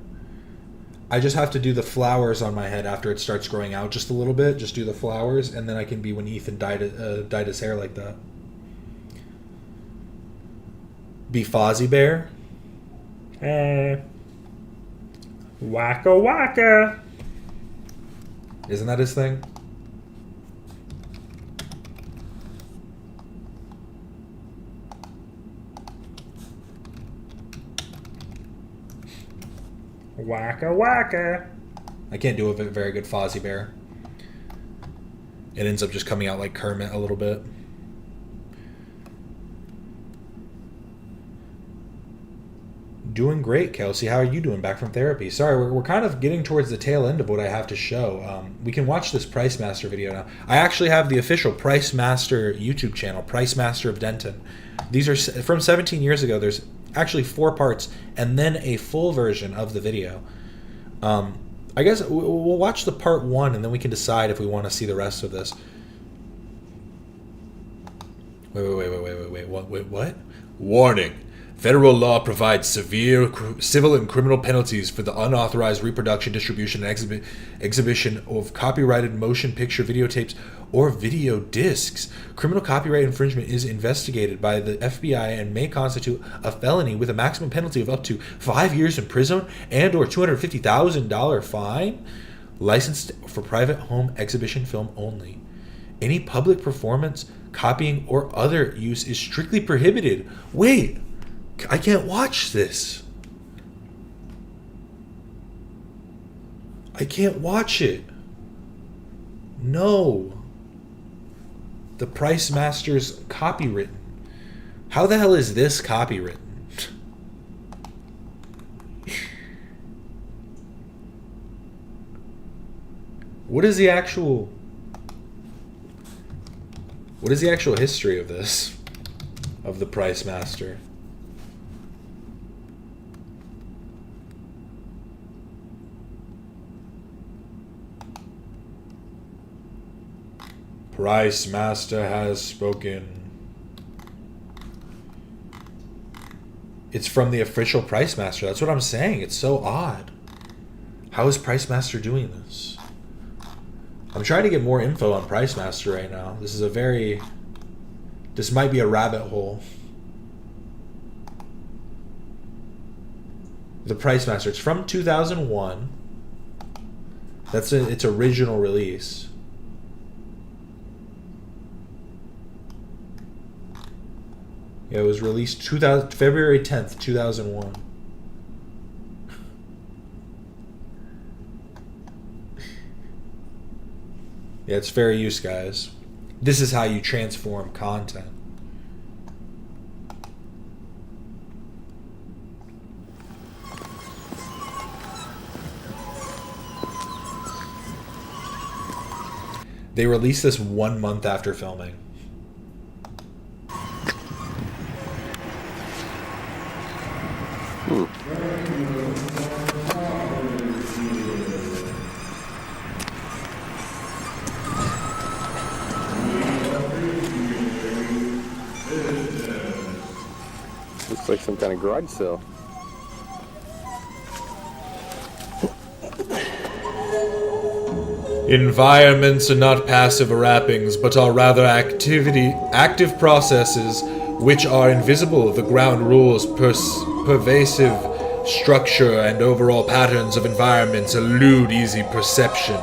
I just have to do the flowers on my head after it starts growing out just a little bit. Just do the flowers, and then I can be when Ethan dyed his hair like that. Be Fozzie Bear. Waka waka. Isn't that his thing? Waka waka. I can't do a very good Fozzie Bear. It ends up just coming out like Kermit a little bit. Doing great, Kelsey. How are you doing back from therapy? Sorry, we're kind of getting towards the tail end of what I have to show. We can watch this Pricemaster video now. I actually have the official Pricemaster YouTube channel, Pricemaster of Denton. These are from 17 years ago. There's actually 4 parts and then a full version of the video. I guess we'll watch the part 1 and then we can decide if we want to see the rest of this. Wait, what? Warning. Federal law provides severe civil and criminal penalties for the unauthorized reproduction, distribution, and exhibition of copyrighted motion picture videotapes or video discs. Criminal copyright infringement is investigated by the FBI and may constitute a felony with a maximum penalty of up to 5 years in prison and or $250,000 fine. Licensed for private home exhibition film only. Any public performance, copying, or other use is strictly prohibited. Wait! I can't watch this. I can't watch it. No. The Pricemaster's copywritten. How the hell is this copywritten? What is the actual history of this? Of the Pricemaster? Pricemaster has spoken. It's from the official Pricemaster. That's what I'm saying. It's so odd. How is Pricemaster doing this? I'm trying to get more info on Pricemaster right now. This might be a rabbit hole. The Pricemaster. It's from 2001. That's its original release. Yeah, it was released February 10th, 2001. Yeah, it's fair use, guys. This is how you transform content. They released this 1 month after filming. Looks like some kind of garage sale. Environments are not passive wrappings, but are rather active processes which are invisible. The ground rules, pervasive structure, and overall patterns of environments elude easy perception.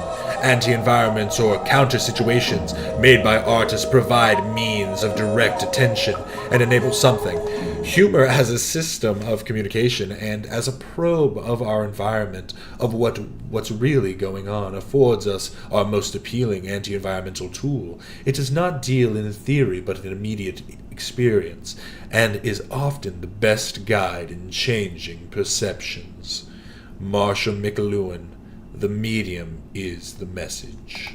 Anti-environments or counter-situations made by artists provide means of direct attention and enable something. Humor as a system of communication and as a probe of our environment, of what's really going on, affords us our most appealing anti-environmental tool. It does not deal in theory but in immediate experience, and is often the best guide in changing perceptions. Marshall McLuhan, the medium is the message.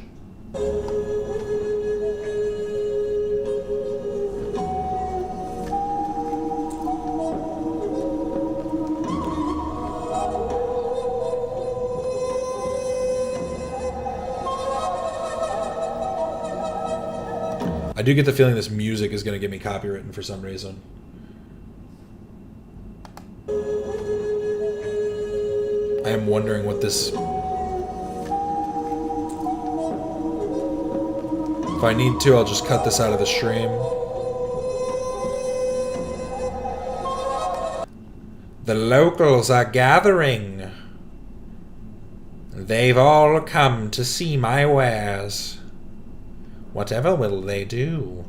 I do get the feeling this music is going to get me copywritten for some reason. I am wondering what this... If I need to, I'll just cut this out of the stream. The locals are gathering. They've all come to see my wares. Whatever will they do?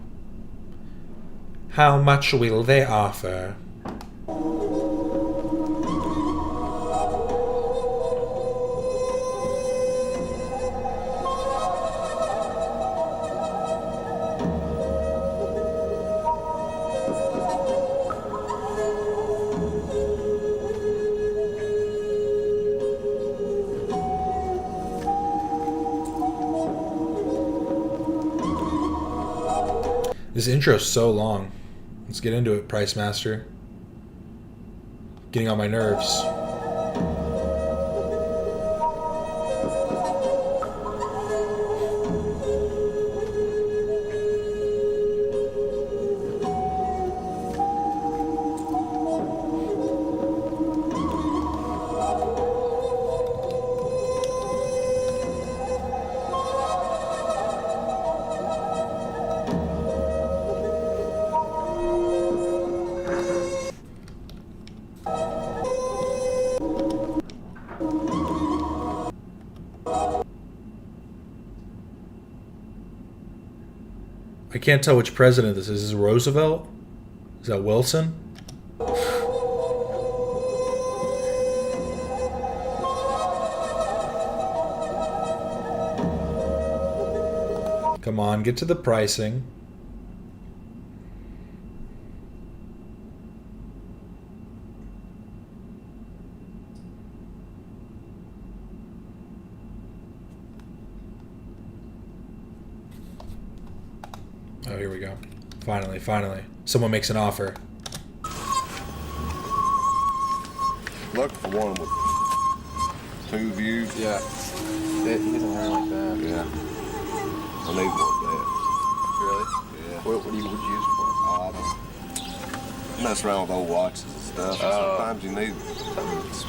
How much will they offer? This intro's so long. Let's get into it, Pricemaster. Getting on my nerves. I can't tell which president this is. Is it Roosevelt? Is that Wilson? Come on, get to the pricing. Oh, here we go. Finally, finally. Someone makes an offer. Look for one with 2 views. Yeah. He doesn't have like that. Yeah. I need one of that. Really? Yeah. What would you use for? Oh, I don't mess around with old watches and stuff. Sometimes you need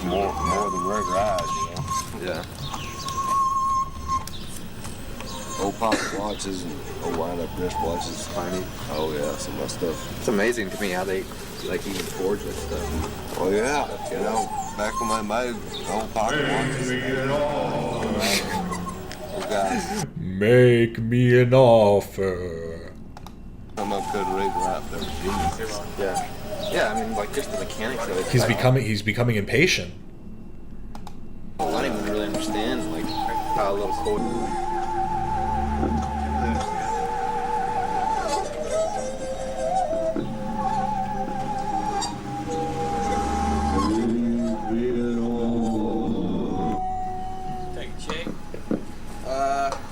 more than regular eyes, you know? Yeah. old pocket watches and old wind-up wristwatches. Tiny. Oh yeah, some of my stuff. It's amazing to me how they like even forge that stuff. Oh yeah, you know, back when I made old pocket watches. Guys, Make me an offer. I'm not good read rap. That was genius. Yeah. Yeah, I mean, like just the mechanics of it. He's becoming impatient. I don't even really understand like how a little code. Take a check.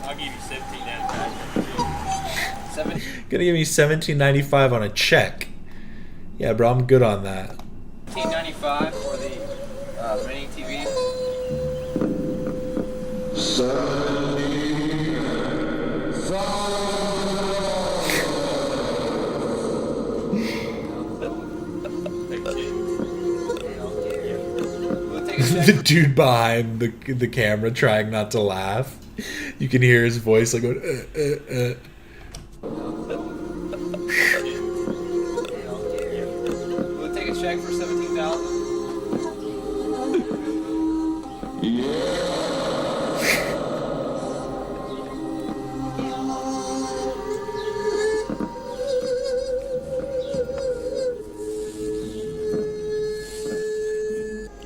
I'll give you 17.95. Gonna give me $17.95 on a check. Yeah, bro, I'm good on that. $17.95 for the mini TV. The dude behind the camera trying not to laugh. You can hear his voice like going, We'll take a check for $17,000.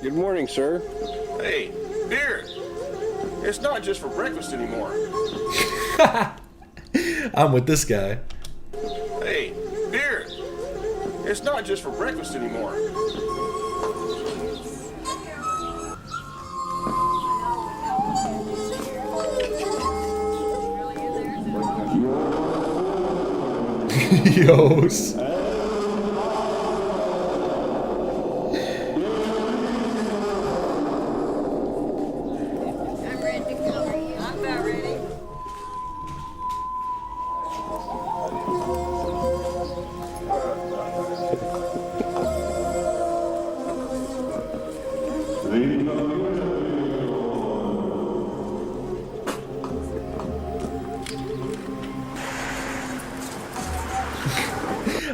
Good morning, sir. Hey, beer. It's not just for breakfast anymore. I'm with this guy. Hey, beer. It's not just for breakfast anymore. Yos.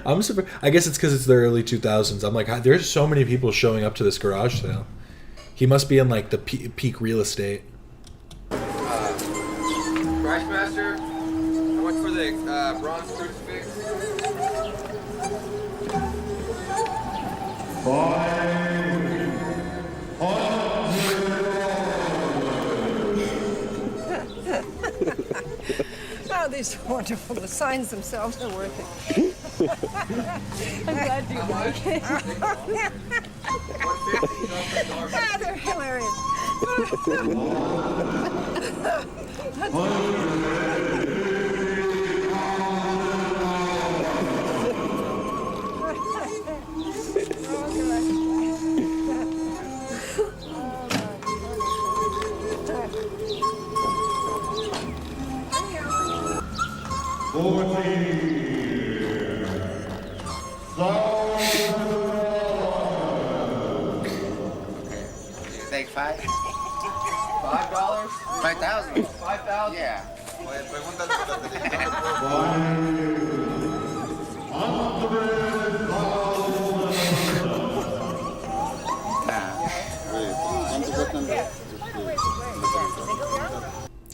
I'm surprised. I guess it's because it's the early 2000s. I'm like, there's so many people showing up to this garage sale. He must be in like the peak real estate. Pricemaster, how much for the bronze crucifix? Oh, these are wonderful. The signs themselves are worth it. I'm glad you like it. Ah, they're hilarious. Take $5. $5? 5,000. 5,000? Yeah.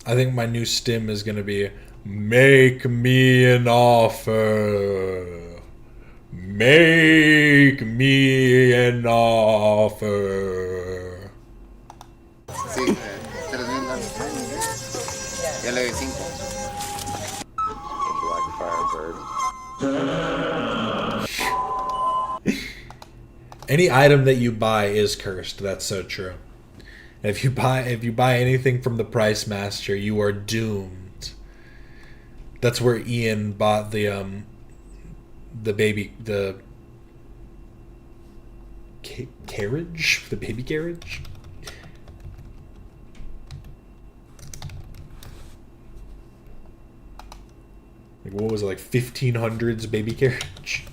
I think my new stim is gonna be make me an offer. Make me an offer. Sí, te lo doy. Ya le doy 5. Black Firebird. Any item that you buy is cursed. That's so true. If you buy anything from the Pricemaster, you are doomed. That's where Ian bought the carriage, the baby carriage. Like, what was it, like 1500s baby carriage?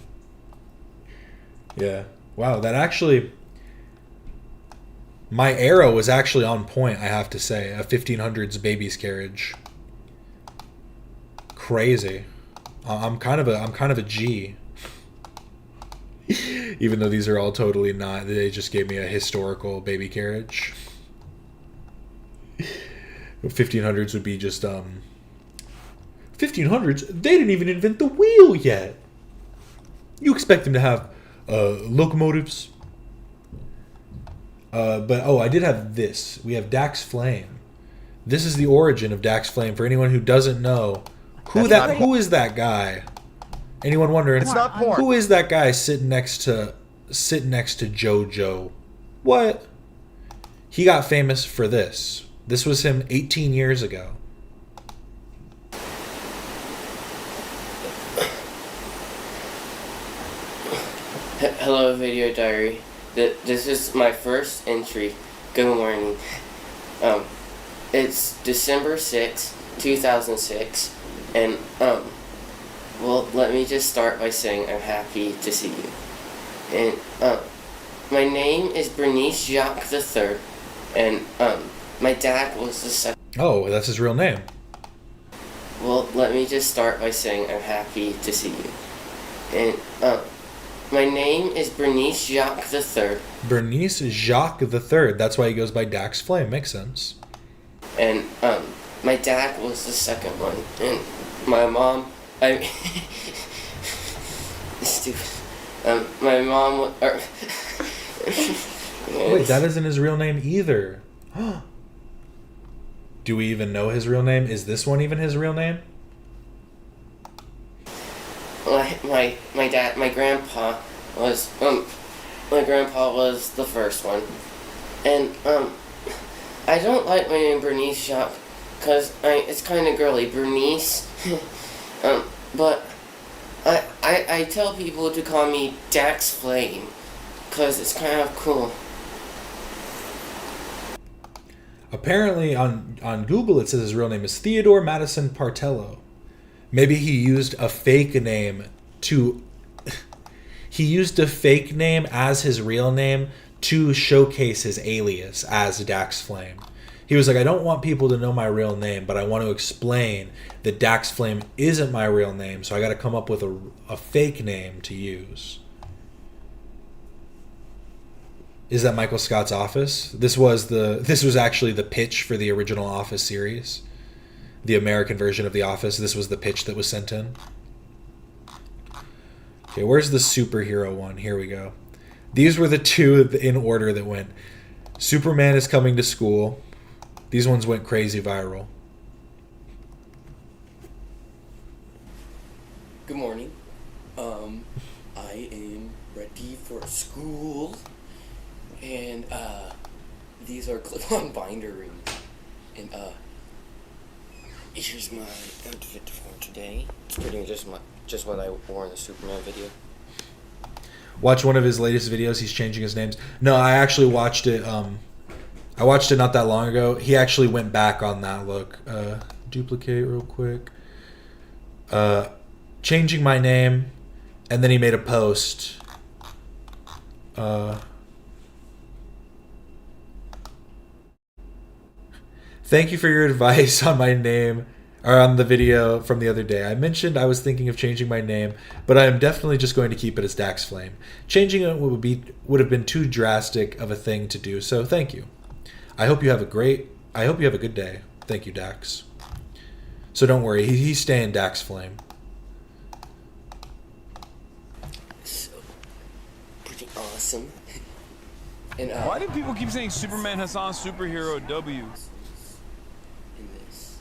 Yeah. Wow, that actually... My arrow was actually on point, I have to say. A 1500s baby's carriage. crazy. I'm kind of a G. Even though these are all totally not. They just gave me a historical baby carriage. 1500s would be just 1500s. They didn't even invent the wheel yet. You expect them to have locomotives. But oh, I did have this. We have Dax Flame. This is the origin of Dax Flame. For anyone who doesn't know, who is that guy? Anyone wondering? It's not porn. Who is that guy sitting next to JoJo? What? He got famous for this. This was him 18 years ago. Hello, Video Diary. This is my first entry. Good morning. It's December 6, 2006, and well, let me just start by saying I'm happy to see you. And my name is Bernice Jacques III, and my dad was the second. Oh, that's his real name. Well, let me just start by saying I'm happy to see you. And my name is Bernice Jacques III. Bernice Jacques III. That's why he goes by Dax Flame. Makes sense. And my dad was the second one, and my mom. Stupid. My mom. Wait, that isn't his real name either. Do we even know his real name? Is this one even his real name? My grandpa was the first one, and I don't like my name Bernice Jacques, cause it's kind of girly, Bernice. But I tell people to call me Dax Flame, cause it's kind of cool. Apparently on Google it says his real name is Theodore Madison Partello. Maybe he used a fake name as his real name to showcase his alias as Dax Flame. He was like, I don't want people to know my real name, but I want to explain that Dax Flame isn't my real name, so I got to come up with a fake name to use. Is that Michael Scott's Office? This was actually the pitch for the original Office series. The American version of The Office. This was the pitch that was sent in. Okay, where's the superhero one? Here we go. These were the two in order that went. Superman is coming to school. These ones went crazy viral. Good morning. I am ready for school, and these are clip-on binder rings, and here's my outfit for today. It's pretty much just what I wore in the Superman video. Watch one of his latest videos. He's changing his names. No, I actually watched it. I watched it not that long ago. He actually went back on that look. Duplicate real quick. Changing my name, and then he made a post. Thank you for your advice on my name, or on the video from the other day. I mentioned I was thinking of changing my name, but I am definitely just going to keep it as Dax Flame. Changing it would have been too drastic of a thing to do, so thank you. I hope you have a good day. Thank you, Dax. So don't worry, he's staying Dax Flame. So, pretty awesome. And why do people keep saying Superman Hassan superhero W? In this.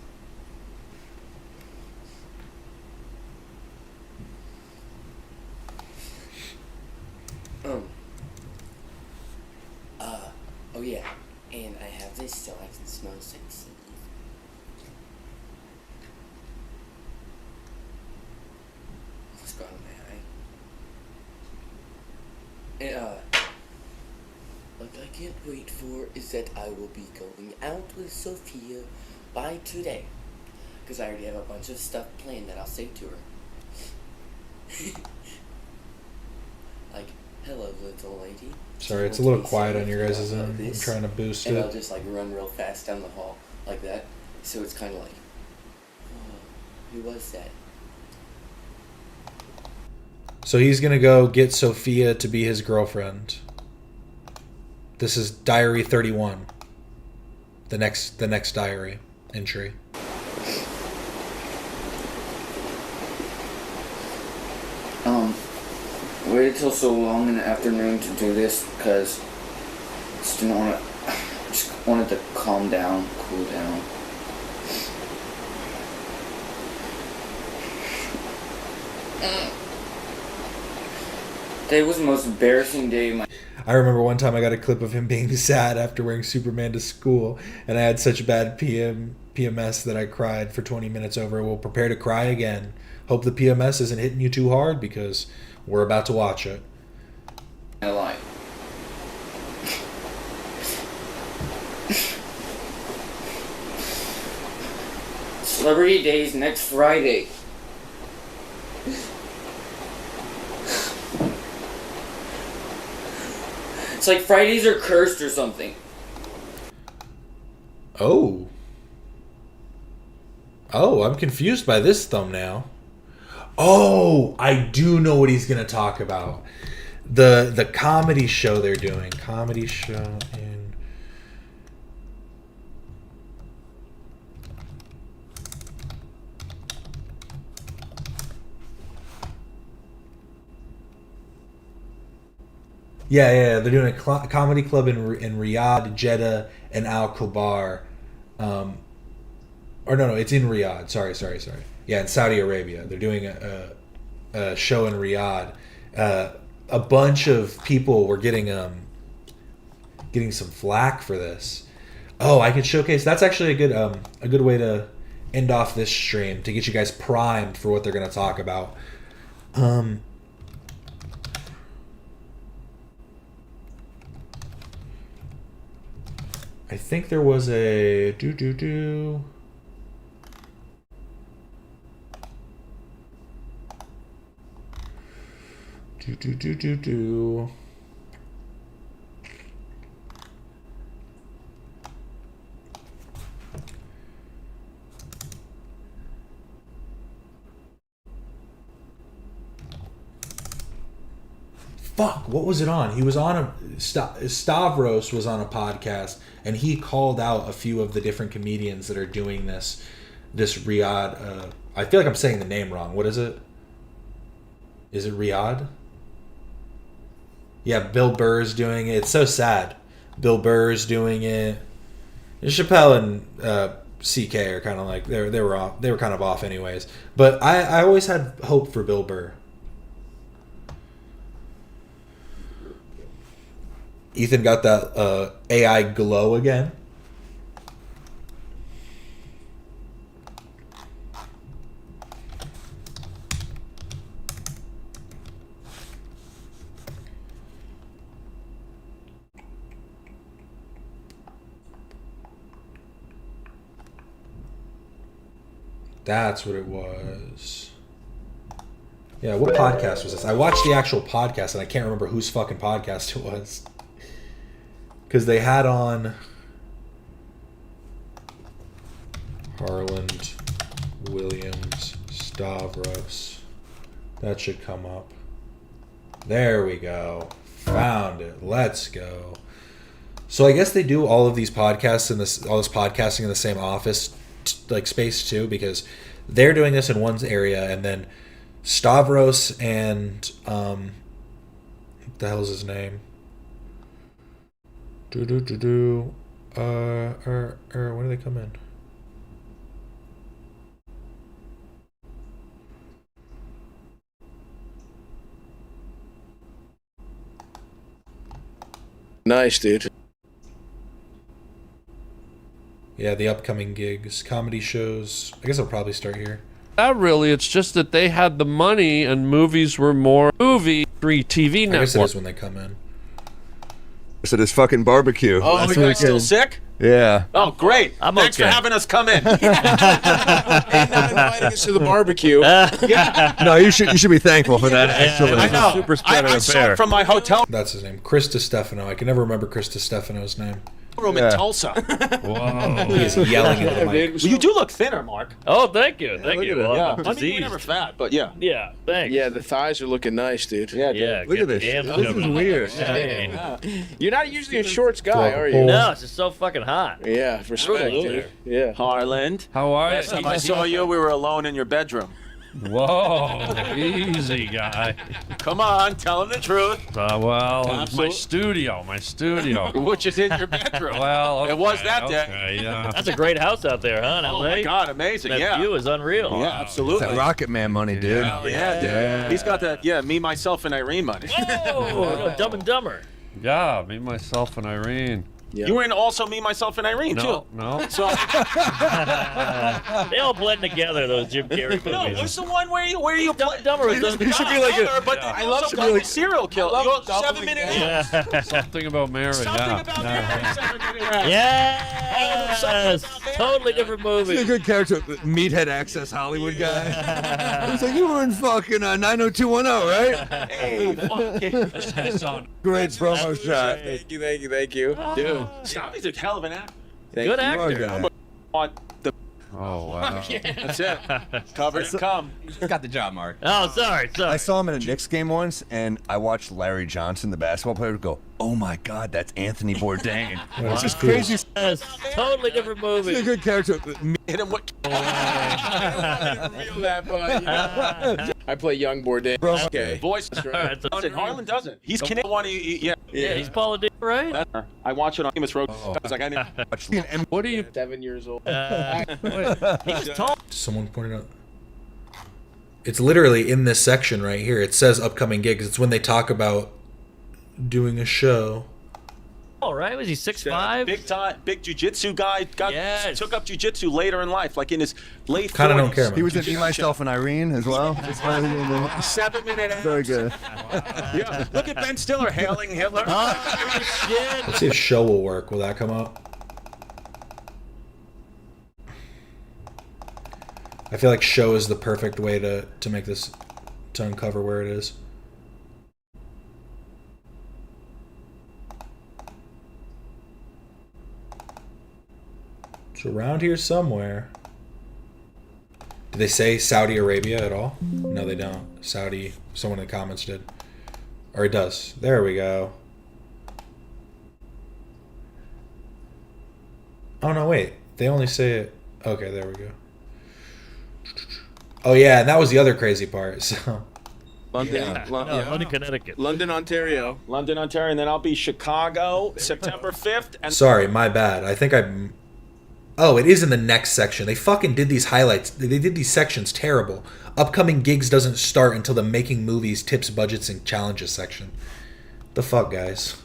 Oh yeah, and I have this so I can smell sexy. What's going on my eye? And what I can't wait for is that I will be going out with Sophia by today. Because I already have a bunch of stuff planned that I'll say to her. Like, hello, little lady. Sorry, it's a little quiet on your guys' end. I'm trying to boost and it. I'll just like run real fast down the hall like that. So it's kind of like, oh, who was that? So he's gonna go get Sophia to be his girlfriend. This is Diary 31. The next diary entry. Waited till so long in the afternoon to do this because just wanted to calm down, cool down. Today was the most embarrassing day of my... I remember one time I got a clip of him being sad after wearing Superman to school, and I had such bad PMS that I cried for 20 minutes over. We'll prepare to cry again. Hope the PMS isn't hitting you too hard because we're about to watch it. My life. Celebrity Days next Friday. It's like Fridays are cursed or something. Oh, I'm confused by this thumbnail. Oh, I do know what he's gonna talk about. The comedy show they're doing. Comedy show in... Yeah, they're doing a comedy club in Riyadh, Jeddah, and Al Khobar. Or no, it's in Riyadh. Sorry. Yeah, in Saudi Arabia. They're doing a show in Riyadh. A bunch of people were getting some flack for this. Oh, I could showcase. That's actually a good way to end off this stream to get you guys primed for what they're going to talk about. I think there was a Fuck, what was it on? He was on Stavros was on a podcast, and he called out a few of the different comedians that are doing this Riyadh. I feel like I'm saying the name wrong. What is it? Is it Riyadh? Yeah, Bill Burr's doing it. It's so sad. Bill Burr's doing it. Chappelle and CK are kind of like they were kind of off anyways. But I always had hope for Bill Burr. Ethan got that AI glow again. That's what it was. Yeah, what podcast was this? I watched the actual podcast and I can't remember whose fucking podcast it was. Because they had on Harland, Williams, Stavros. That should come up. There we go. Found it. Let's go. So I guess they do all of these podcasts and all this podcasting in the same office, like space too, because they're doing this in one area, and then Stavros and what the hell's his name? When do they come in? Nice, dude. Yeah, the upcoming gigs, comedy shows. I guess I'll probably start here. Not really. It's just that they had the money and movies were more movie. 3 TV network. I guess it is when they come in. So this fucking barbecue. Oh, you guys still sick? Yeah. Oh, great. Thanks for having us come in. Ain't not inviting us to the barbecue. No, you should be thankful for that. Actually, I know. Super spreader I saw affair. it from my hotel. That's his name, Chris DiStefano. I can never remember Chris DiStefano's name. room in Tulsa. Whoa. He is yelling at the mic. Well, you do look thinner, Mark. Oh, thank you. Thank Look you. at that. Well, Yeah. I'm I mean, you were diseased. never fat, but yeah. Yeah, thanks. Yeah, the thighs are looking nice, dude. Yeah, Yeah, Look at this. damn This is jumping. weird. Yeah. You're not usually a shorts guy, are you? No, it's just so fucking hot. Yeah, respect, Absolutely. dude. Yeah. Harland. How are Last time I saw you, we were alone in your bedroom. Whoa, easy guy. Come on, tell him the truth. Well, it's my studio, Which is in your bedroom. Well, it was that okay, day. yeah. That's a great house out there, huh? in Oh LA? my God, amazing! That Yeah, view is unreal. yeah, absolutely. That Rocket Man money, dude. Hell yeah, dude. He's got that. Yeah, me, myself, and Irene money. Oh, Dumb and Dumber. Yeah, me, myself, and Irene. You were in also Me, Myself, and Irene No, too. no. So They all blend together, those Jim Carrey no, movies. what's the one where you Dumb and Dumber was He should be like a. But Yeah. I love like serial killer. You know, 7 minute. Yeah. Something about Mary. Something about Mary. 7 minute. Yes! Totally different He's a movie. good character. Meathead Access Hollywood guy. He's like, you were in fucking 90210, right? Hey, fucking. Great promo shot. Thank you. Dude, stop. He's a hell of an actor. Good actor. I'm on the. Oh, wow. That's it. Covered and come. Got the job, Mark. Oh, sorry. I saw him in a Knicks game once, and I watched Larry Johnson, the basketball player, go, "Oh my God, that's Anthony Bourdain." It's just crazy. Yes, totally different He's a movie. good character. Hit him with. Reveal that, buddy. I play young Bourdain. Okay. Voice. Alright, so- Listen, Harlan doesn't. He's Canadian. Yeah. Yeah, he's Paula Deen, right? I watch it on Amos Road. I was like, I didn't watch. What are you? 7 years old. He's tall. Someone pointed out. It's literally in this section right here. It says upcoming gigs. It's when they talk about doing a show. All right, was he 6'5"? Big jiu-jitsu guy. Took up jiu-jitsu later in life, like in his late 40s. Kind of don't care. He was in Me, Myself, and Irene as well. 7 minute. Very good. Yeah. Look at Ben Stiller hailing Hitler. Oh, shit. Let's see if show will work. Will that come up? I feel like show is the perfect way to make this, to uncover where it is. It's around here somewhere. Did they say Saudi Arabia at all? No, they don't. Saudi, someone in the comments did. Or it does. There we go. Oh, no, wait. They only say it. Okay, there we go. Oh, yeah, and that was the other crazy part. So London, London, Connecticut. London, Ontario. London, Ontario, and then I'll be Chicago, September 5th. And sorry, my bad. I think I... Oh, it is in the next section. They fucking did these highlights. They did these sections terrible. Upcoming gigs doesn't start until the making movies, tips, budgets, and challenges section. The fuck, guys?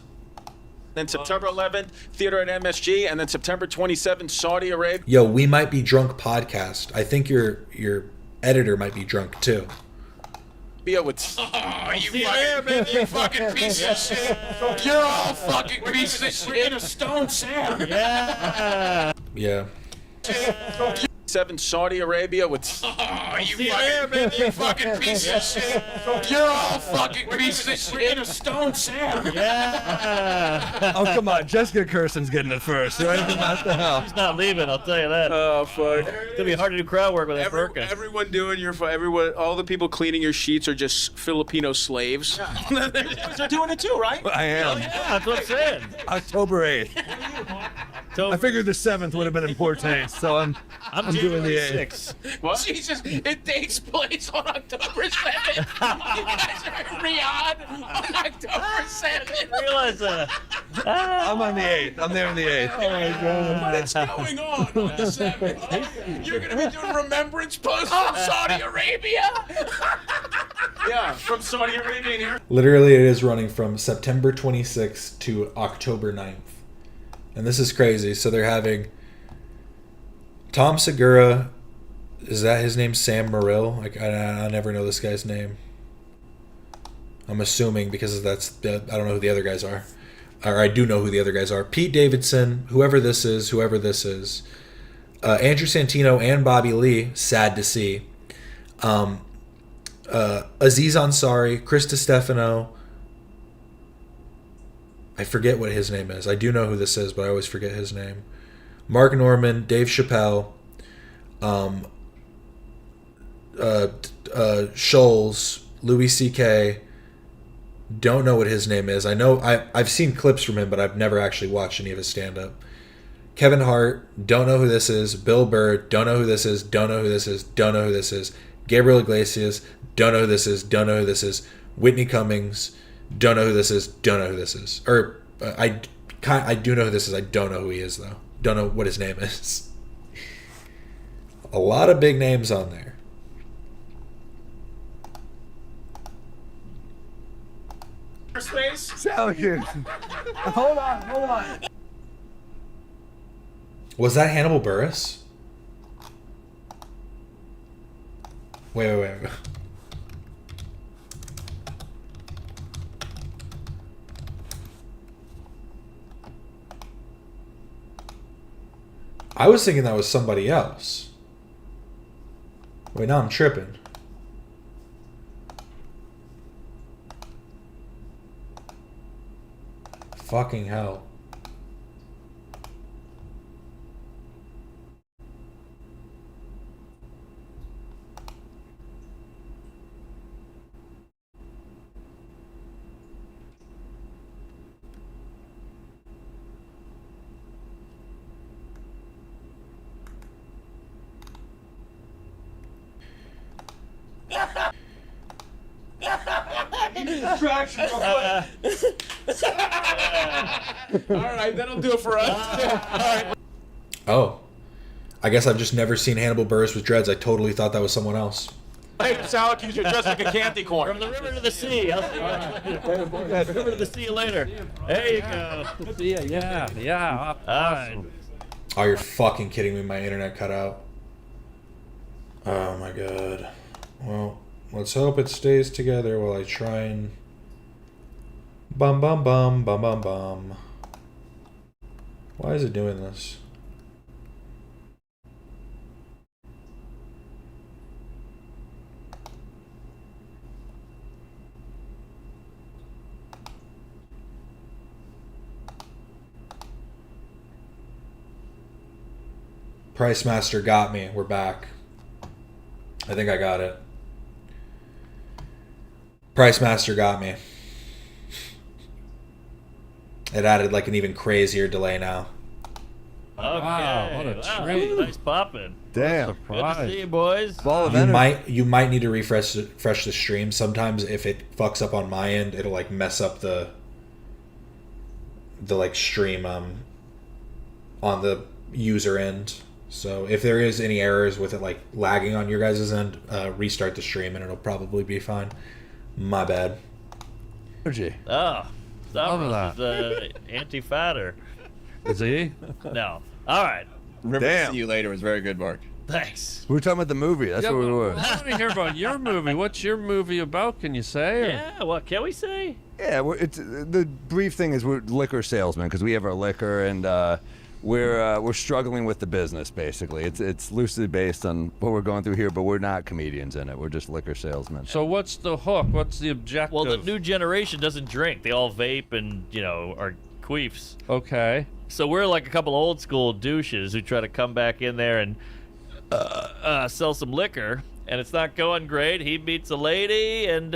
then September 11th, theater at MSG, and then September 27th, Saudi Arabia. Yo, We Might Be Drunk podcast. I think your editor might be drunk too. With You fucking piece of shit. You're all fucking pieces of shit. In a stone Sam. Yeah. Yeah. 7 Saudi Arabia with You fucking piece of shit. You're all fucking pieces of shit. In a stone Sam. Yeah. Oh, come on. Jessica Kirsten's getting it first, right? What the hell? He's not leaving, I'll tell you that. Oh fuck. It's gonna be hard to do crowd work with that burqa. Everyone doing everyone, all the people cleaning your sheets are just Filipino slaves. They're doing it too, right? I am. Yeah, that's what I'm saying. October 8th. I figured the 7th would have been in poor taste, so I'm doing the 8th. What? Jesus, it takes place on October 7th. You guys are in Riyadh on October 7th. I realize that. I'm on the 8th. I'm there on the 8th. Oh my god. What is going on the 7th? You're gonna be doing remembrance posts from Saudi Arabia? Yeah, from Saudi Arabia here. Literally, it is running from September 26th to October 9th. And this is crazy. So they're having Tom Segura. Is that his name? Sam Morrill? Like I never know this guy's name. I'm assuming because I don't know who the other guys are. Or I do know who the other guys are. Pete Davidson, whoever this is. Andrew Santino and Bobby Lee, sad to see. Aziz Ansari, Chris DiStefano. I forget what his name is. I do know who this is, but I always forget his name. Mark Norman, Dave Chappelle, Scholes, Louis C.K. Don't know what his name is. I know I've seen clips from him, but I've never actually watched any of his stand-up. Kevin Hart, don't know who this is. Bill Burr, don't know who this is. Don't know who this is. Don't know who this is. Gabriel Iglesias, don't know who this is. Don't know who this is. Whitney Cummings, don't know who this is. Don't know who this is. Or I do know who this is. I don't know who he is though. Don't know what his name is. A lot of big names on there. Space. Salicant. Hold on. Was that Hannibal Buress? Wait. I was thinking that was somebody else. Wait, now I'm tripping. Fucking hell. Distraction. All right, that'll do it for us. All right. Oh. I guess I've just never seen Hannibal Buress with dreads. I totally thought that was someone else. Hey, Salak, you're dressed like a candy corn. From the river to the sea. I'll see you later. From the river to the sea later. There you go. Good to see you. Yeah. Awesome. Oh, you're fucking kidding me. My internet cut out. Oh my god. Well, let's hope it stays together while I try and... Bum. Why is it doing this? Pricemaster got me. We're back. I think I got it. Pricemaster got me. It added like an even crazier delay now. Okay. Wow, what a treat. Nice popping. Damn. Good to see you, boys. Ball of You energy. you might need to refresh the stream. Sometimes if it fucks up on my end, it'll like mess up the like stream on the user end. So if there is any errors with it like lagging on your guys' end, restart the stream and it'll probably be fine. My bad. Energy. Oh, that was anti-fatter. Is he? No. All right. Damn. See you later. It was very good, Mark. Thanks. We were talking about the movie. That's what we were. I want to hear about your movie. What's your movie about? Can you say? Or? Yeah, what can we say? Yeah, it's the brief thing is we're liquor salesmen because we have our liquor and we're struggling with the business basically. It's loosely based on what we're going through here, but we're not comedians in it. We're just liquor salesmen. So what's the hook? What's the objective? Well, the new generation doesn't drink. They all vape and, are queefs. Okay. So we're like a couple old school douches who try to come back in there and sell some liquor, and it's not going great. He meets a lady, and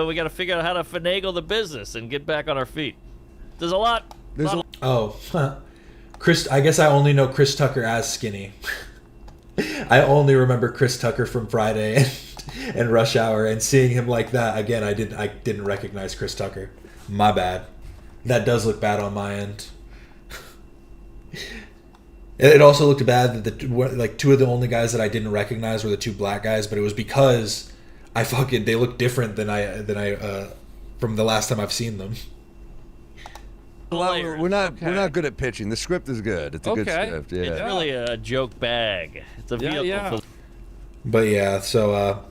we got to figure out how to finagle the business and get back on our feet. There's a lot. Oh, Chris. I guess I only know Chris Tucker as Skinny. I only remember Chris Tucker from Friday and Rush Hour, and seeing him like that again. I didn't recognize Chris Tucker. My bad. That does look bad on my end. It also looked bad that two of the only guys that I didn't recognize were the two black guys, but it was because they look different than I from the last time I've seen them. Well, we're not good at pitching. The script is good. It's a good script. Yeah. It's really a joke bag. It's a vehicle. But yeah, so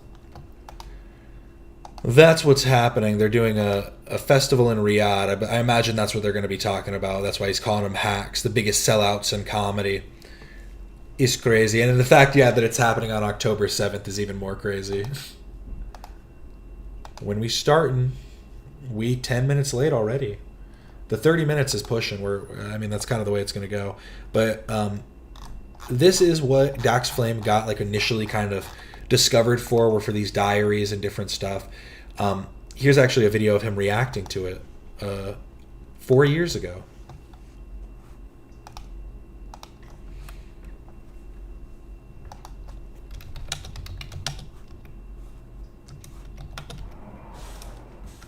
that's what's happening. They're doing a festival in Riyadh. I imagine that's what they're going to be talking about. That's why he's calling them hacks, the biggest sellouts in comedy. Is crazy. And the fact, that it's happening on October 7th is even more crazy. When we starting, we 10 minutes late already. The 30 minutes is pushing. I mean, that's kind of the way it's going to go. But this is what Dax Flame got like initially kind of discovered for, were for these diaries and different stuff. Here's actually a video of him reacting to it 4 years ago.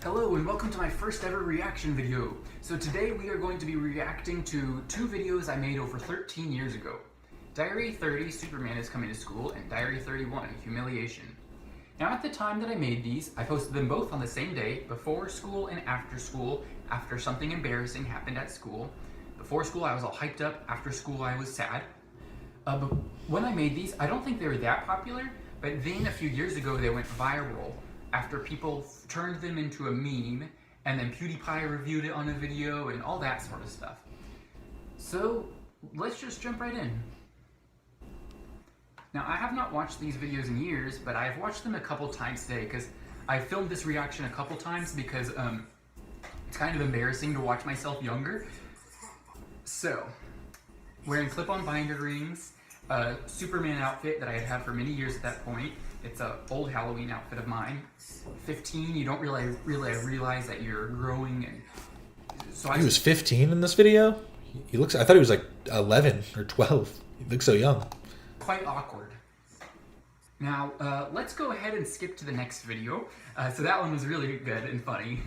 Hello and welcome to my first ever reaction video. So today we are going to be reacting to 2 videos I made over 13 years ago. Diary 30, Superman is Coming to School, and Diary 31, Humiliation. Now at the time that I made these, I posted them both on the same day, before school and after something embarrassing happened at school. Before school I was all hyped up, after school I was sad. But when I made these, I don't think they were that popular, but then a few years ago they went viral after people turned them into a meme, and then PewDiePie reviewed it on a video and all that sort of stuff. So let's just jump right in. Now I have not watched these videos in years, but I've watched them a couple times today because I filmed this reaction a couple times because it's kind of embarrassing to watch myself younger. So, wearing clip-on binder rings, a Superman outfit that I had had for many years at that point. It's an old Halloween outfit of mine. 15, you don't really realize that you're growing, and so He was 15 in this video? He looks, I thought he was like 11 or 12. He looks so young. Quite awkward. Now, let's go ahead and skip to the next video. So that one was really good and funny.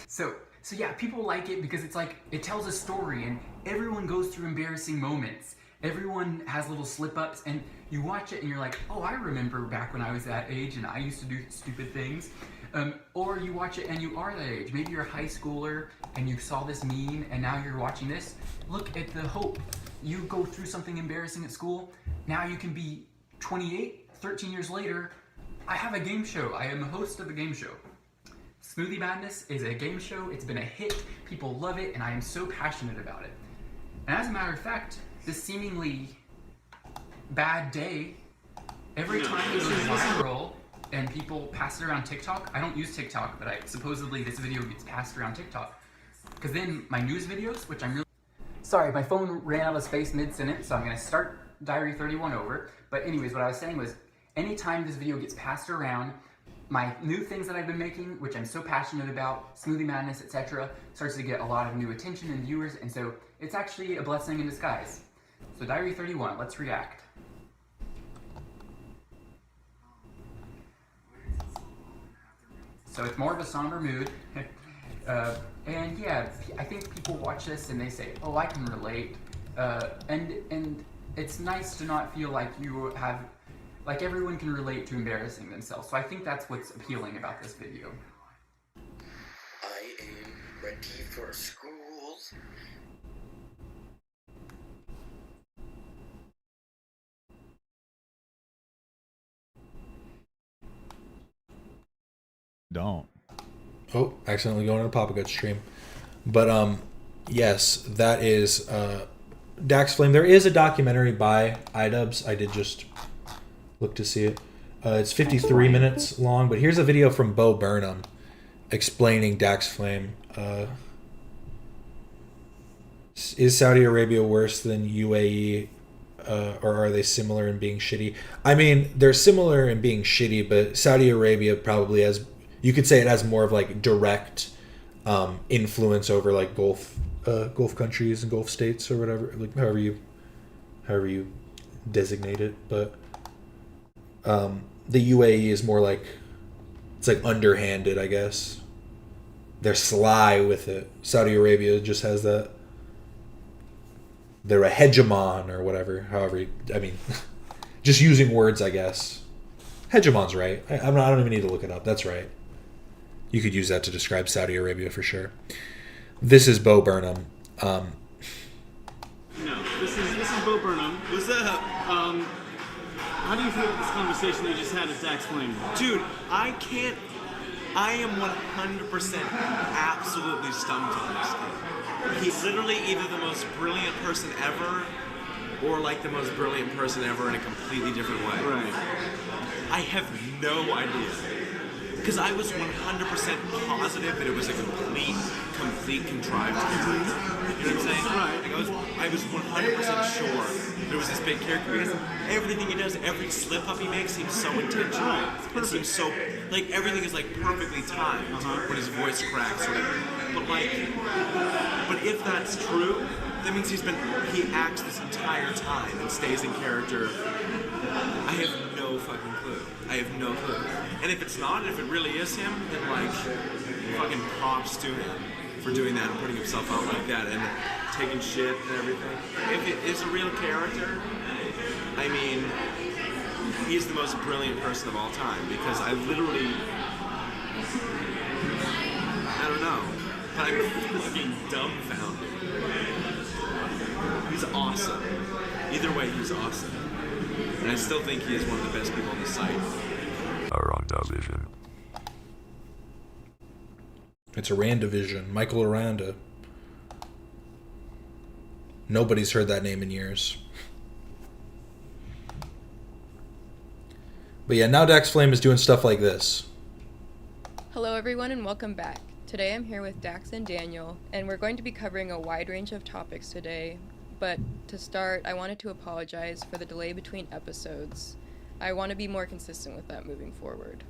So yeah, people like it because it's like, it tells a story and everyone goes through embarrassing moments. Everyone has little slip-ups, and you watch it and you're like, oh, I remember back when I was that age and I used to do stupid things. Or you watch it and you are that age. Maybe you're a high schooler and you saw this meme and now you're watching this. Look at the hope. You go through something embarrassing at school. Now you can be 28, 13 years later. I have a game show. I am the host of a game show. Smoothie Madness is a game show. It's been a hit. People love it, and I am so passionate about it. And as a matter of fact, this seemingly bad day, every time it goes viral and people pass it around TikTok, I don't use TikTok, but supposedly this video gets passed around TikTok. Because then my news videos, which I'm really... Sorry, my phone ran out of space mid-sentence, so I'm going to start Diary 31 over. But anyways, what I was saying was, anytime this video gets passed around, my new things that I've been making, which I'm so passionate about, Smoothie Madness, etc., starts to get a lot of new attention and viewers, and so it's actually a blessing in disguise. So Diary 31, let's react. So it's more of a somber mood. And yeah, I think people watch this and they say, oh, I can relate. And it's nice to not feel like you have, like everyone can relate to embarrassing themselves. So I think that's what's appealing about this video. I am ready for school. Don't. Oh, accidentally going on a Papa Gut stream. But yes, that is Dax Flame. There is a documentary by Idubbbz. I did just look to see it. It's 53 minutes long, but here's a video from Burnham explaining Dax Flame. Is Saudi Arabia worse than UAE, or are they similar in being shitty? I mean, they're similar in being shitty, but Saudi Arabia probably has, you could say it has more of like direct influence over like Gulf countries and Gulf states or whatever, like however you designate it. But the UAE is more like, it's like underhanded, I guess. They're sly with it. Saudi Arabia just has that. They're a hegemon or whatever. However, I mean, just using words, I guess. Hegemon's right. I don't even need to look it up. That's right. You could use that to describe Saudi Arabia for sure. This is Burnham. No, this is Burnham. What's up? How do you feel about this conversation you just had with Dax Flame? Dude, I am 100% absolutely stumped on this kid. He's literally either the most brilliant person ever or like the most brilliant person ever in a completely different way. Right. I have no idea. because I was 100% positive that it was a complete contrived character. You know what I'm saying? Right. Like I was 100% sure there was this big character because everything he does, every slip up he makes seems so intentional. It seems so like everything is like perfectly timed when his voice cracks or whatever. But if that's true, that means he acts this entire time and stays in character. I have no fucking clue. I have no clue. And if it's not, if it really is him, then like fucking props to him for doing that and putting himself out like that and taking shit and everything. If it is a real character, I mean, he's the most brilliant person of all time because I literally, I don't know, but I'm fucking dumbfounded. He's awesome. Either way, he's awesome. And I still think he is one of the best people on the site. Arandavision. It's Arandavision. Michael Aranda. Nobody's heard that name in years. But yeah, now Dax Flame is doing stuff like this. Hello everyone and welcome back. Today I'm here with Dax and Daniel, and we're going to be covering a wide range of topics today. But to start, I wanted to apologize for the delay between episodes. I want to be more consistent with that moving forward.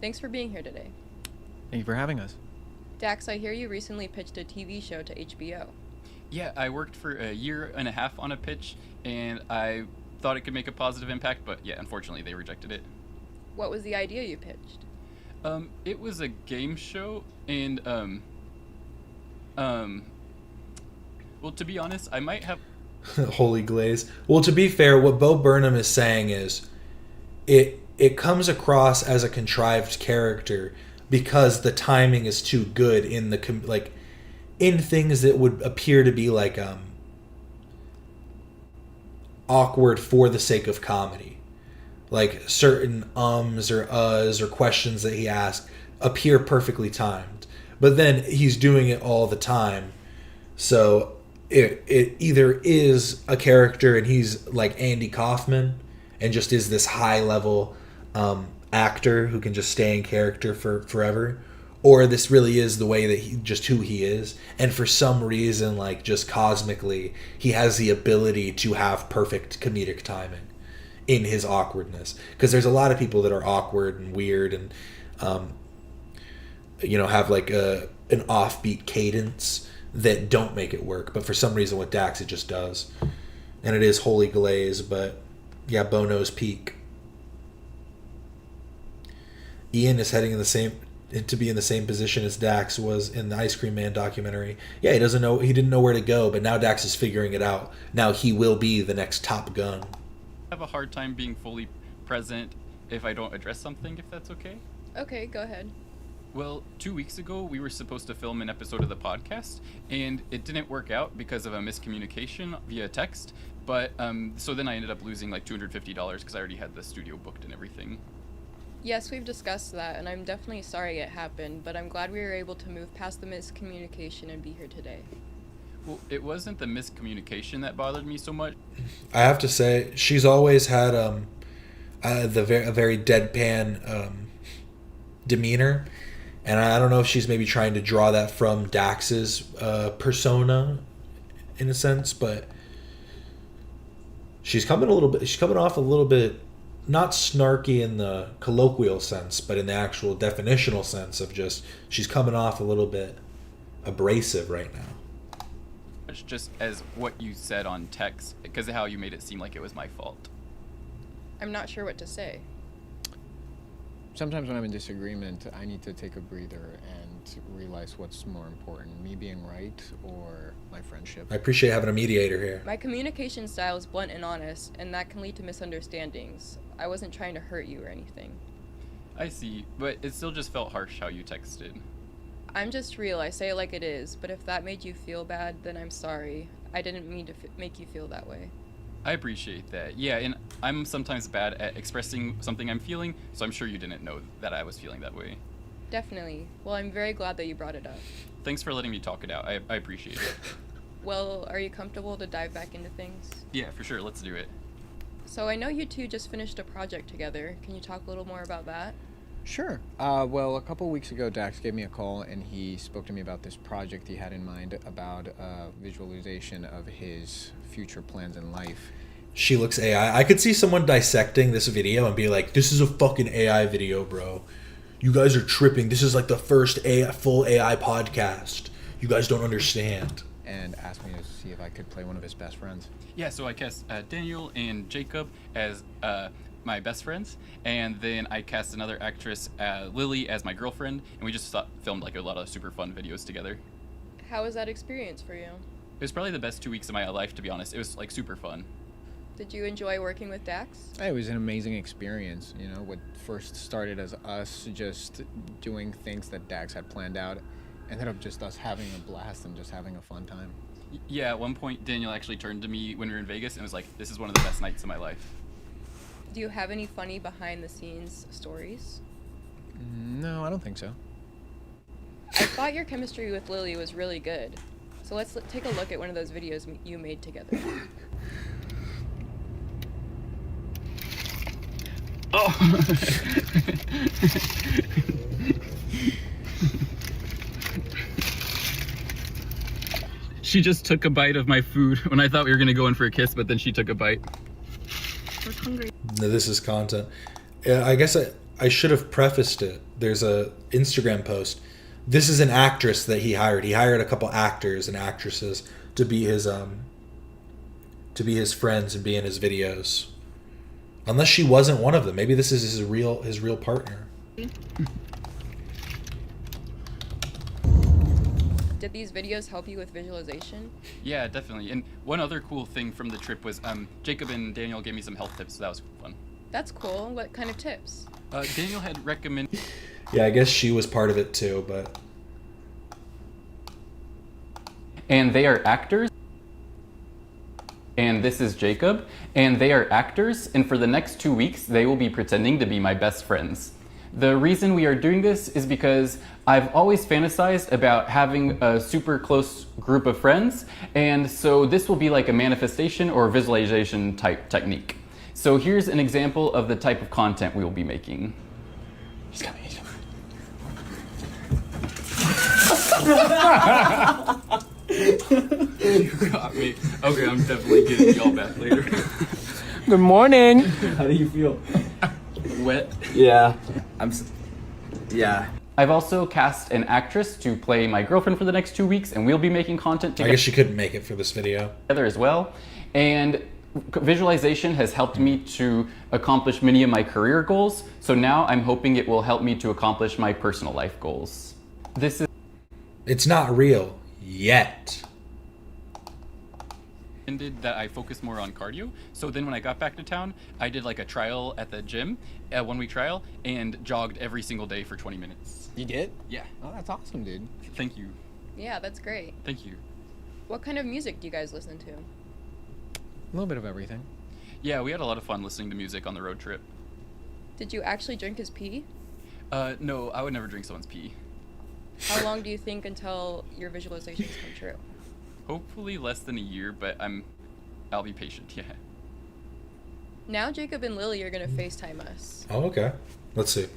Thanks for being here today. Thank you for having us. Dax, I hear you recently pitched a TV show to HBO. Yeah, I worked for a year and a half on a pitch, and I thought it could make a positive impact, but yeah, unfortunately they rejected it. What was the idea you pitched? It was a game show, and well, to be honest, I might have... Holy glaze. Well, to be fair, what Bo Burnham is saying is it comes across as a contrived character because the timing is too good in the in things that would appear to be like awkward for the sake of comedy. Like certain ums or uhs or questions that he asked appear perfectly timed. But then he's doing it all the time. So it either is a character and he's like Andy Kaufman and just is this high level actor who can just stay in character for forever, or this really is the way that who he is, and for some reason, like just cosmically, he has the ability to have perfect comedic timing in his awkwardness. Because there's a lot of people that are awkward and weird and have like an offbeat cadence that don't make it work, but for some reason with Dax it just does. And it is Holy Glaze, but yeah, Bono's peak. Ian is heading to be in the same position as Dax was in the Ice Cream Man documentary. Yeah, he didn't know where to go, but now Dax is figuring it out. Now he will be the next Top Gun. I have a hard time being fully present if I don't address something, if that's okay. Okay, go ahead. Well, 2 weeks ago, we were supposed to film an episode of the podcast, and it didn't work out because of a miscommunication via text. But so then I ended up losing like $250 because I already had the studio booked and everything. Yes, we've discussed that, and I'm definitely sorry it happened, but I'm glad we were able to move past the miscommunication and be here today. Well, it wasn't the miscommunication that bothered me so much. I have to say, she's always had a very deadpan demeanor. And I don't know if she's maybe trying to draw that from Dax's persona, in a sense, but she's coming off a little bit, not snarky in the colloquial sense, but in the actual definitional sense of just she's coming off a little bit abrasive right now. It's just as what you said on text, because of how you made it seem like it was my fault. I'm not sure what to say. Sometimes when I'm in disagreement, I need to take a breather and realize what's more important, me being right or my friendship. I appreciate having a mediator here. My communication style is blunt and honest, and that can lead to misunderstandings. I wasn't trying to hurt you or anything. I see, but it still just felt harsh how you texted. I'm just real, I say it like it is, but if that made you feel bad, then I'm sorry. I didn't mean to make you feel that way. I appreciate that. Yeah, and I'm sometimes bad at expressing something I'm feeling, so I'm sure you didn't know that I was feeling that way. Definitely. Well, I'm very glad that you brought it up. Thanks for letting me talk it out. I appreciate it. Well, are you comfortable to dive back into things? Yeah, for sure. Let's do it. So I know you two just finished a project together. Can you talk a little more about that? Sure. Well, a couple weeks ago, Dax gave me a call, and he spoke to me about this project he had in mind about visualization of his future plans in life. She looks AI. I could see someone dissecting this video and be like, this is a fucking AI video, bro. You guys are tripping. This is like the first full AI podcast. You guys don't understand. And asked me to see if I could play one of his best friends. Yeah, so I cast Daniel and Jacob as my best friends, and then I cast another actress, Lily, as my girlfriend, and we just filmed like a lot of super fun videos together. How was that experience for you? It was probably the best 2 weeks of my life, to be honest. It was like super fun. Did you enjoy working with Dax? It was an amazing experience. You know, what first started as us just doing things that Dax had planned out ended up just us having a blast and just having a fun time. Yeah, at one point Daniel actually turned to me when we were in Vegas and was like, this is one of the best nights of my life. Do you have any funny behind the scenes stories? No, I don't think so. I thought your chemistry with Lily was really good. So let's take a look at one of those videos you made together. Oh! She just took a bite of my food when I thought we were gonna go in for a kiss, but then she took a bite. I was hungry. No, this is content. I guess I should have prefaced it. There's a Instagram post. This is an actress that he hired. He hired a couple actors and actresses to be his friends and be in his videos. Unless she wasn't one of them. Maybe this is his real partner. Did these videos help you with visualization? Yeah, definitely. And one other cool thing from the trip was Jacob and Daniel gave me some health tips, so that was fun. That's cool. What kind of tips? Daniel had recommended... Yeah, I guess she was part of it too, but... And they are actors. And this is Jacob. And they are actors, and for the next 2 weeks, they will be pretending to be my best friends. The reason we are doing this is because I've always fantasized about having a super close group of friends, and so this will be like a manifestation or visualization type technique. So here's an example of the type of content we will be making. He's coming, he's coming. You got me. Okay, I'm definitely getting y'all back later. Good morning. How do you feel? Wet? Yeah. Yeah. I've also cast an actress to play my girlfriend for the next 2 weeks, and we'll be making content I together. guess she couldn't make it for this video. Together as well. And visualization has helped me to accomplish many of my career goals, so now I'm hoping it will help me to accomplish my personal life goals. This is... It's not real. Yet. That I focus more on cardio. So then when I got back to town, I did like a trial at the gym, a 1 week trial, and jogged every single day for 20 minutes. You did? Yeah. Oh, that's awesome, dude. Thank you. Yeah, that's great. Thank you. What kind of music do you guys listen to? A little bit of everything. Yeah, we had a lot of fun listening to music on the road trip. Did you actually drink his pee? No, I would never drink someone's pee. How long do you think until your visualizations come true? Hopefully less than a year, but I'll be patient, yeah. Now Jacob and Lily are gonna FaceTime us. Oh, okay. Let's see.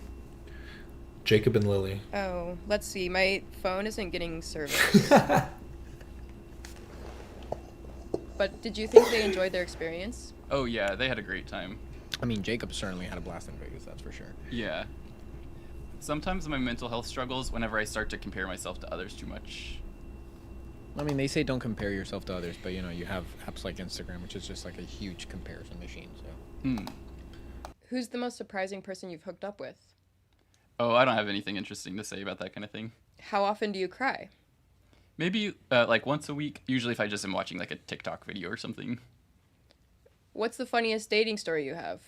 Jacob and Lily. Oh, let's see. My phone isn't getting service. But did you think they enjoyed their experience? Oh yeah, they had a great time. I mean, Jacob certainly had a blast in Vegas, that's for sure. Yeah. Sometimes my mental health struggles whenever I start to compare myself to others too much. I mean, they say don't compare yourself to others, but you know, you have apps like Instagram, which is just like a huge comparison machine, so. Who's the most surprising person you've hooked up with? Oh, I don't have anything interesting to say about that kind of thing. How often do you cry? Maybe like once a week, usually if I just am watching like a TikTok video or something. What's the funniest dating story you have?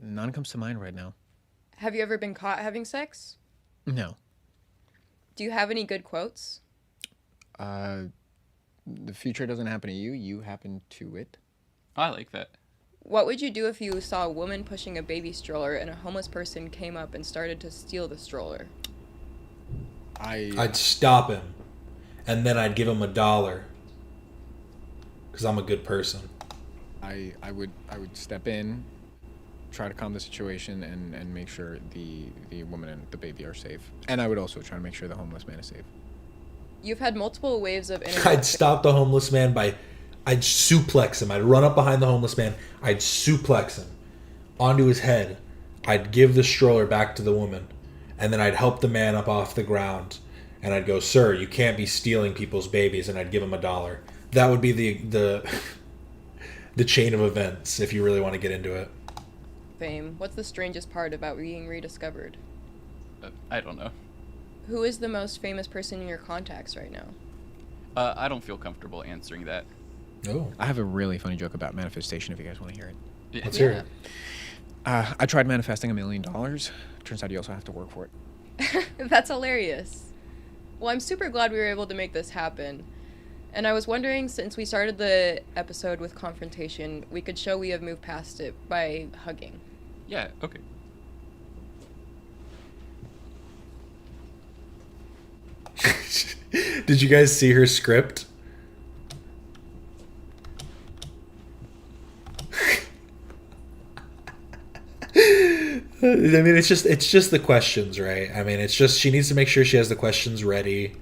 None comes to mind right now. Have you ever been caught having sex? No. Do you have any good quotes? The future doesn't happen to you, you happen to it. I like that. What would you do if you saw a woman pushing a baby stroller and a homeless person came up and started to steal the stroller? I'd stop him, and then I'd give him $1, because I'm a good person. I would step in, try to calm the situation and make sure the woman and the baby are safe. And I would also try to make sure the homeless man is safe. You've had multiple waves of internet. I'd stop the homeless man I'd suplex him. I'd run up behind the homeless man. I'd suplex him onto his head. I'd give the stroller back to the woman. And then I'd help the man up off the ground. And I'd go, "Sir, you can't be stealing people's babies." And I'd give him $1. That would be the chain of events if you really want to get into it. Fame. What's the strangest part about being rediscovered? I don't know. Who is the most famous person in your contacts right now? I don't feel comfortable answering that. Oh. I have a really funny joke about manifestation if you guys want to hear it. Yeah. Let's hear it. I tried manifesting $1 million. Turns out you also have to work for it. That's hilarious. Well, I'm super glad we were able to make this happen. And I was wondering, since we started the episode with confrontation, we could show we have moved past it by hugging. Yeah, okay. Did you guys see her script? I mean, it's just the questions, right? I mean, it's just she needs to make sure she has the questions ready.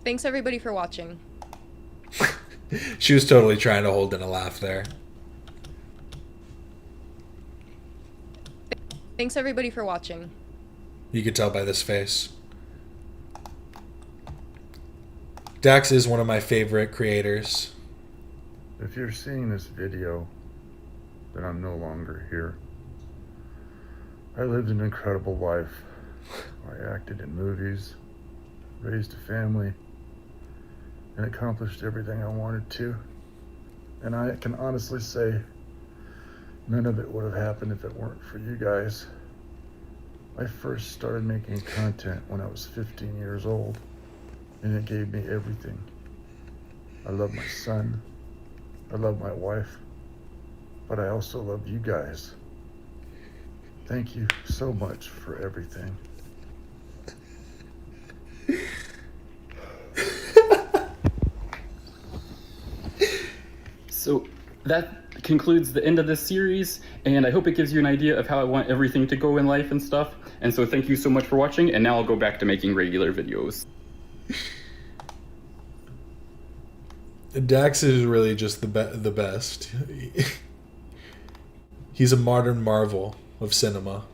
Thanks everybody for watching. She was totally trying to hold in a laugh there. Thanks everybody for watching. You can tell by this face. Dax is one of my favorite creators. If you're seeing this video, then I'm no longer here. I lived an incredible life. I acted in movies, raised a family, and accomplished everything I wanted to. And I can honestly say, none of it would have happened if it weren't for you guys. I first started making content when I was 15 years old, and it gave me everything. I love my son, I love my wife, but I also love you guys. Thank you so much for everything. So that concludes the end of this series, and I hope it gives you an idea of how I want everything to go in life and stuff. And so thank you so much for watching, and now I'll go back to making regular videos. Dax is really just the best. He's a modern marvel of cinema.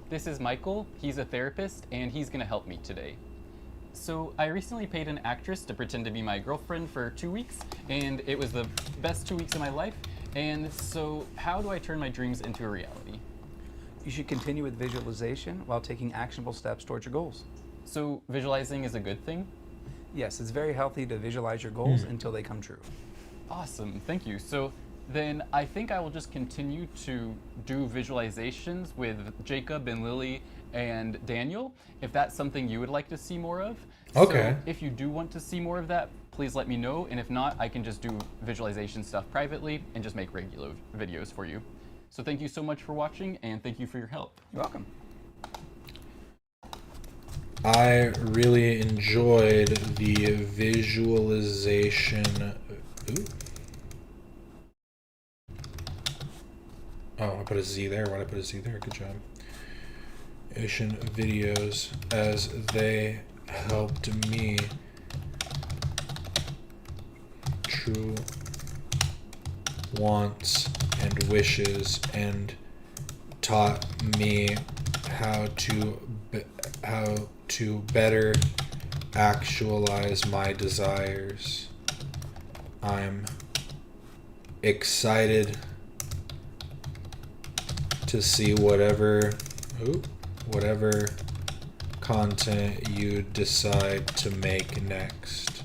This is Michael. He's a therapist, and he's gonna help me today. So I recently paid an actress to pretend to be my girlfriend for 2 weeks, and it was the best 2 weeks of my life. And so how do I turn my dreams into a reality? You should continue with visualization while taking actionable steps towards your goals. So visualizing is a good thing? Yes, it's very healthy to visualize your goals until they come true. Awesome, thank you. So then I think I will just continue to do visualizations with Jacob and Lily and Daniel, if that's something you would like to see more of. Okay. So if you do want to see more of that, please let me know. And if not, I can just do visualization stuff privately and just make regular videos for you. So thank you so much for watching, and thank you for your help. You're welcome. I really enjoyed the visualization. Ooh. Oh, I put a Z there. Why did I put a Z there? Good job. Asian videos as they helped me true wants and wishes and taught me how to better actualize my desires. I'm excited to see whatever content you decide to make next.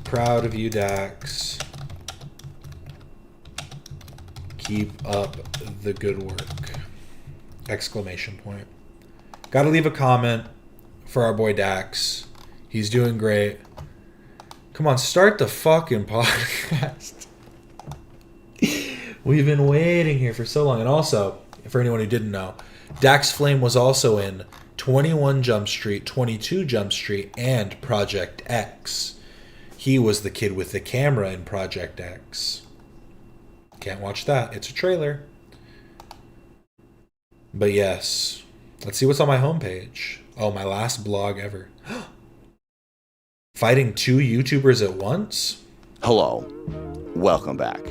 Proud of you, Dax. Keep up the good work. Exclamation point. Gotta leave a comment for our boy Dax. He's doing great. Come on, start the fucking podcast. We've been waiting here for so long. And also, for anyone who didn't know, Dax Flame was also in 21 Jump Street, 22 Jump Street, and Project X. He was the kid with the camera in Project X. Can't watch that. It's a trailer. But yes, let's see what's on my homepage. Oh, my last blog ever. Fighting 2 YouTubers at once? Hello. Welcome back.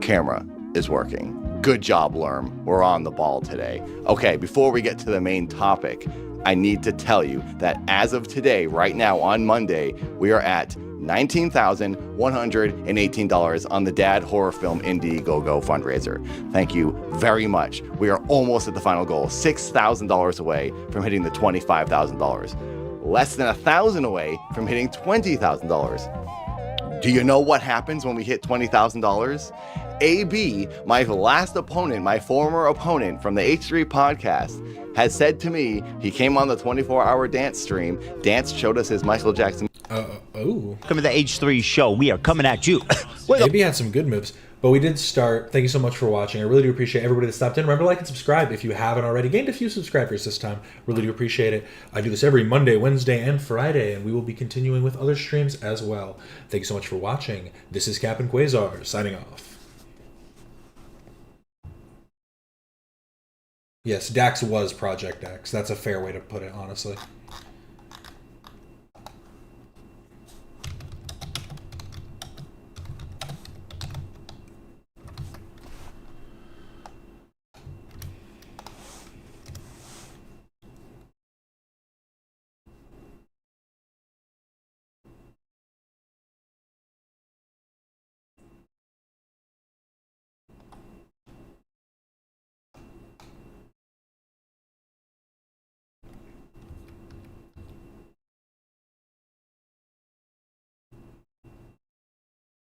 Camera is working. Good job, Lerm. We're on the ball today. Okay, before we get to the main topic, I need to tell you that as of today, right now on Monday, we are at $19,118 on the Dad Horror Film Indiegogo fundraiser. Thank you very much. We are almost at the final goal, $6,000 away from hitting the $25,000. Less than $1,000 away from hitting $20,000. Do you know what happens when we hit $20,000? AB, my last opponent, my former opponent from the H3 podcast, has said to me, he came on the 24-hour dance stream, Dance showed us his Michael Jackson. Welcome to the H3 show. We are coming at you. AB had some good moves, but we did start. Thank you so much for watching. I really do appreciate everybody that stopped in. Remember to like and subscribe if you haven't already. Gained a few subscribers this time. Really do appreciate it. I do this every Monday, Wednesday, and Friday, and we will be continuing with other streams as well. Thank you so much for watching. This is Captain Quasar, signing off. Yes, Dax was Project X. That's a fair way to put it, honestly.